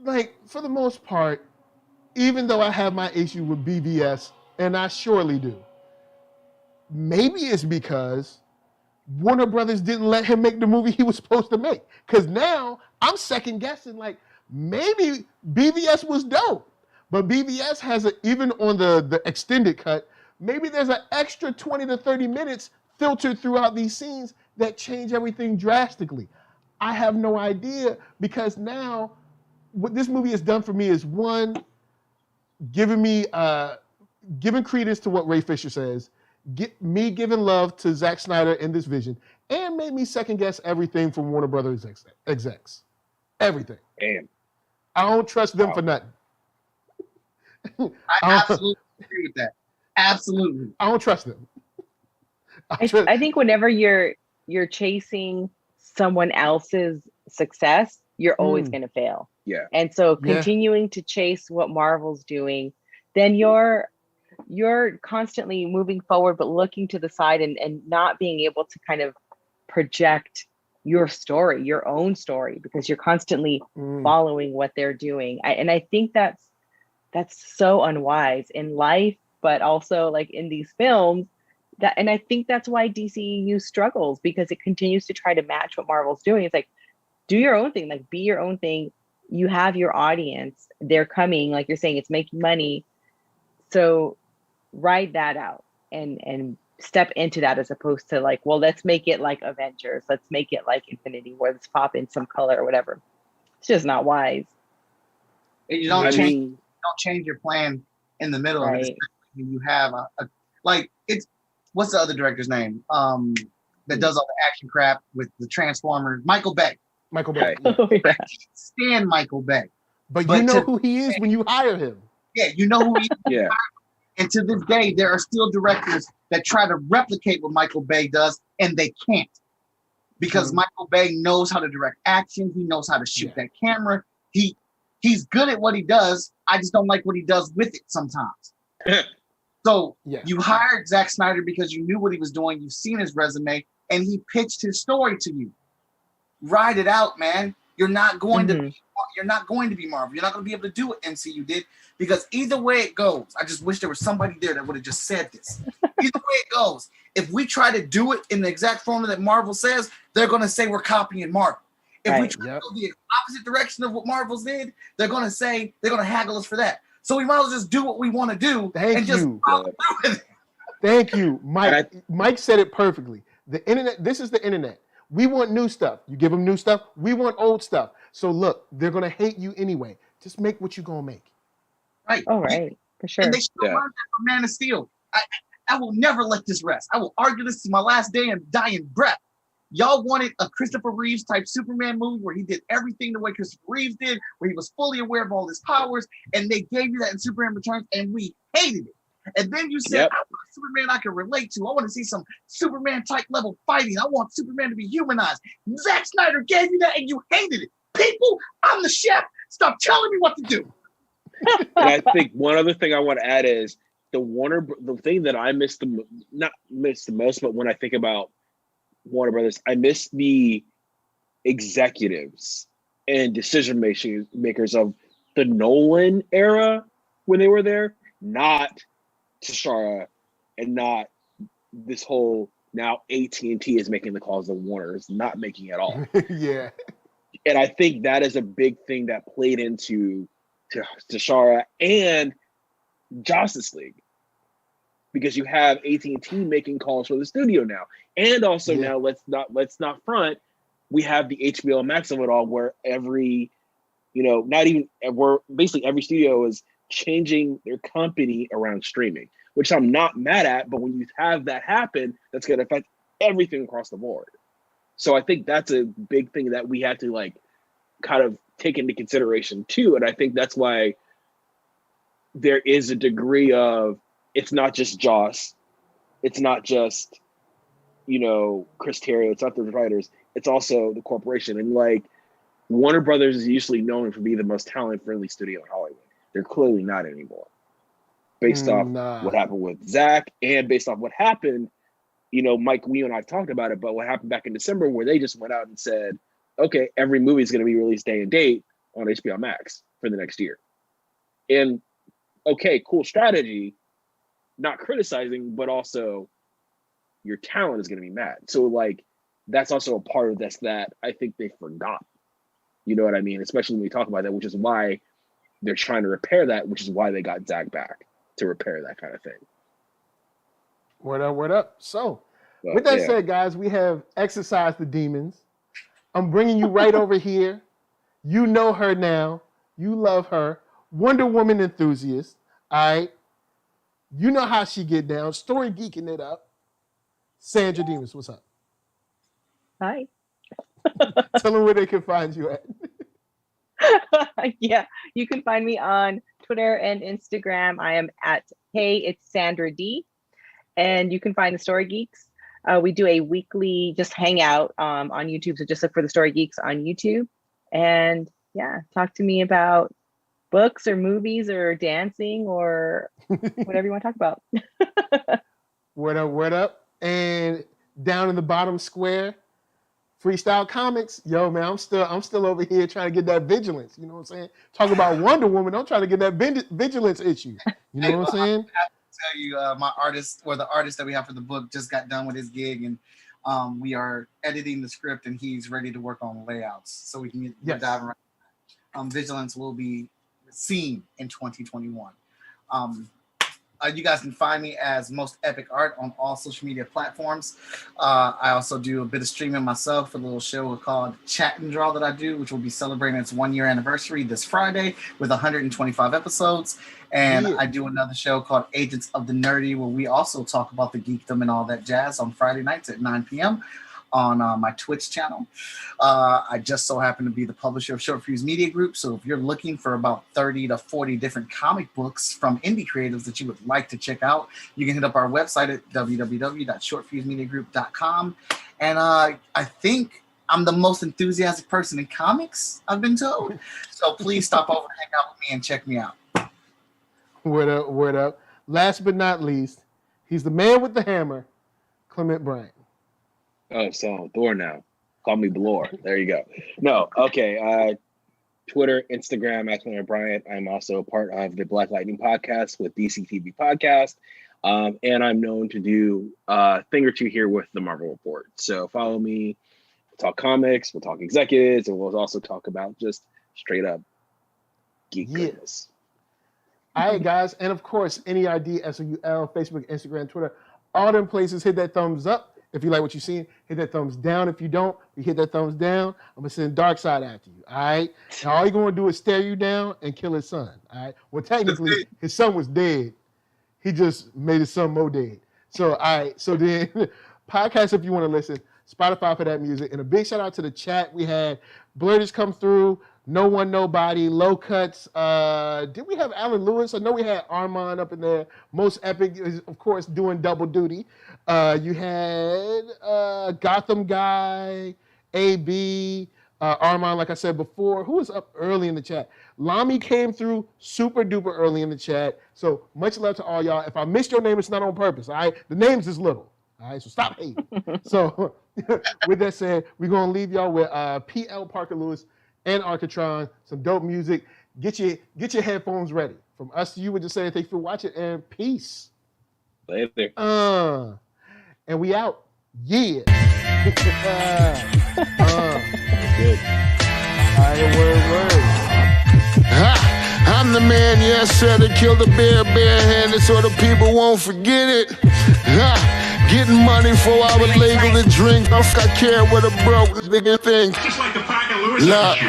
B: like for the most part, even though I have my issue with BVS, and I surely do, maybe it's because Warner Brothers didn't let him make the movie he was supposed to make. Because now I'm second guessing, like, maybe BVS was dope, but BVS has even on the extended cut, maybe there's an extra 20 to 30 minutes filtered throughout these scenes that change everything drastically. I have no idea, because now what this movie has done for me is, one, giving credence to what Ray Fisher says, giving love to Zack Snyder in this vision, and made me second guess everything from Warner Brothers execs. Everything.
A: Damn.
B: I don't trust them for nothing.
D: I absolutely agree with that. Absolutely.
B: I don't trust them.
C: I think whenever you're chasing someone else's success, you're always going to fail.
A: Yeah.
C: And so continuing to chase what Marvel's doing, then you're constantly moving forward, but looking to the side and not being able to kind of project your story, your own story, because you're constantly following what they're doing. I think that's so unwise in life, but also like in these films. And I think that's why DCEU struggles, because it continues to try to match what Marvel's doing. It's like, do your own thing, like be your own thing. You have your audience, they're coming, like you're saying, it's making money. So ride that out and step into that, as opposed to like, well, let's make it like Avengers. Let's make it like Infinity War. Let's pop in some color or whatever. It's just not wise.
D: You don't change your plan in the middle of it. You have it's, what's the other director's name? That does all the action crap with the Transformers, Michael Bay.
B: Michael Bay.
C: Oh, yeah.
D: I can't stand Michael Bay.
B: But you know who he is when you hire him.
D: Yeah, you know who he is.
A: Yeah.
D: And to this day, there are still directors that try to replicate what Michael Bay does, and they can't. Because Michael Bay knows how to direct action. He knows how to shoot that camera. He's good at what he does. I just don't like what he does with it sometimes. So you hired Zack Snyder because you knew what he was doing. You've seen his resume, and he pitched his story to you. Ride it out, man. You're not going to be Marvel. You're not going to be able to do what MCU did, because either way it goes, I just wish there was somebody there that would have just said this. Either way it goes, if we try to do it in the exact formula that Marvel says, they're going to say we're copying Marvel. If we try to go the opposite direction of what Marvel's did, they're going to haggle us for that. So we might as well just do what we want to do just follow through with it.
B: Thank you, Mike. Mike said it perfectly. The internet. This is the internet. We want new stuff. You give them new stuff. We want old stuff. So look, they're gonna hate you anyway. Just make what you're gonna make.
D: Right.
C: Oh, right. For sure.
D: And they still learned that from Man of Steel. I will never let this rest. I will argue this to my last day and dying breath. Y'all wanted a Christopher Reeves type Superman movie where he did everything the way Christopher Reeves did, where he was fully aware of all his powers, and they gave you that in Superman Returns, and we hated it. And then you said, I want a Superman I can relate to. I want to see some Superman type level fighting. I want Superman to be humanized. Zack Snyder gave you that, and you hated it. People, I'm the chef. Stop telling me what to do.
A: And I think one other thing I want to add is the thing that I not miss the most, but when I think about Warner Brothers, I miss the executives and decision makers of the Nolan era when they were there, not Tashara, and not this whole now AT&T is making the calls that Warner is not making at all.
B: Yeah.
A: And I think that is a big thing that played into Tashara and Justice League, because you have AT&T making calls for the studio now, and also now let's not front, we have the HBO Max of it all, where every basically every studio is changing their company around streaming, which I'm not mad at, but when you have that happen, that's going to affect everything across the board. So I think that's a big thing that we had to kind of take into consideration too, and I think that's why there is a degree of, it's not just Joss, it's not just Chris Terrio, it's not the writers, it's also the corporation. And Warner Brothers is usually known for being the most talent-friendly studio in Hollywood. They're clearly not anymore, based off what happened with Zach, and based off what happened. Mike, we and I talked about it, but what happened back in December, where they just went out and said, okay, every movie is going to be released day and date on HBO Max for the next year. And okay, cool strategy, not criticizing, but also your talent is going to be mad. So that's also a part of this that I think they forgot. You know what I mean? Especially when we talk about that, which is why they're trying to repair that, which is why they got Zach back to repair that kind of thing.
B: What up? So, with that said, guys, we have exorcised the demons. I'm bringing you right over here. You know her now. You love her. Wonder Woman enthusiast. All right. You know how she get down. Story geeking it up. Sandra Dimas, what's up?
C: Hi.
B: Tell them where they can find you at.
C: Yeah, you can find me on Twitter and Instagram. I am at Hey, it's Sandra D. And you can find the Story Geeks. We do a weekly just hangout on YouTube. So just look for the Story Geeks on YouTube. And talk to me about books or movies or dancing or whatever you want to talk about.
B: What up? And down in the bottom square, Freestyle Comics. Yo, man, I'm still over here trying to get that vigilance. You know what I'm saying? Talk about Wonder Woman. I'm trying to get that vigilance issue. You know what I'm saying?
D: Tell you, my artist, or the artist that we have for the book, just got done with his gig, and we are editing the script, and he's ready to work on layouts, so we can get diving right. Vigilance will be seen in 2021. You guys can find me as Most Epic Art on all social media platforms. I also do a bit of streaming myself, a little show called Chat and Draw that I do, which will be celebrating its 1 year anniversary this Friday with 125 episodes. And I do another show called Agents of the Nerdy, where we also talk about the geekdom and all that jazz on Friday nights at 9 p.m. on my Twitch channel. I just so happen to be the publisher of Short Fuse Media Group. So if you're looking for about 30 to 40 different comic books from indie creatives that you would like to check out, you can hit up our website at www.shortfusemediagroup.com. And I think I'm the most enthusiastic person in comics, I've been told. So please stop over and hang out with me and check me out.
B: What up? Last but not least, he's the man with the hammer, Clement Bryant.
A: Oh, so Thor now. Call me Blore. There you go. No, okay. Twitter, Instagram, at Clement Bryant. I'm also part of the Black Lightning podcast with DCTV Podcast. And I'm known to do a thing or two here with the Marvel Report. So follow me. We'll talk comics, we'll talk executives, and we'll also talk about just straight up geek goodness.
B: All right, guys. And of course, NERDSoul, Facebook, Instagram, Twitter, all them places, hit that thumbs up. if you like what you're seeing. Hit that thumbs down. If you don't, you hit that thumbs down. I'm gonna send Darkseid after you. All right. And all you're gonna do is stare you down and kill his son. All right. Well, technically, his son was dead. He just made his son more dead. So all right. So then, podcast if you want to listen. Spotify for that music. And a big shout out to the chat. We had Blerdish come through. No One Nobody, Low Cuts. Did we have Alan Lewis? I know we had Armand up in there. Most Epic is, of course, doing double duty. You had Gotham Guy, AB, Armand, like I said before. Who was up early in the chat? Lami came through super duper early in the chat. So much love to all y'all. If I missed your name, it's not on purpose, all right? The names is little, all right? So stop hating. So with that said, we're going to leave y'all with P.L. Parker Lewis and Arcatron, some dope music. Get your headphones ready. From us to you, we just say thanks for watching and peace.
A: Later.
B: And we out. Yeah.
A: Good.
B: All right, word.
E: I'm the man, yes sir, that killed the bear barehanded so the people won't forget it. Getting money for I was legal to drink. I care what a broke nigga think.
F: Just like the Parker Lewis.
E: Look,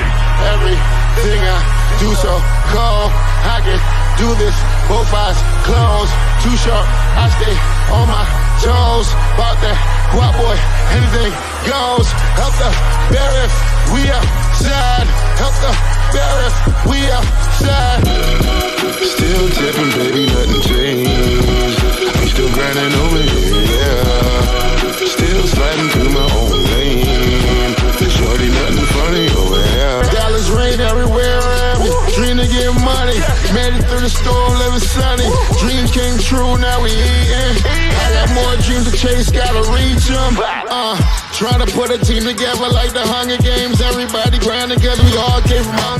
E: everything I do so cold. I can do this, both eyes closed. Too short, I stay on my toes. About that guap boy, anything goes. Help the bear if we outside. Help the bear if we outside. Still tipping, baby, nothing changed. I'm still grinding over here, yeah. Still sliding through my own lane. Shorty, nothing funny over here. Dallas rain everywhere around me. Dream to get money. Made it through the storm, living sunny. Dreams came true, now we eating. I got more dreams to chase, gotta reach them. Trying to put a team together like the Hunger Games. Everybody grinding cause we all came from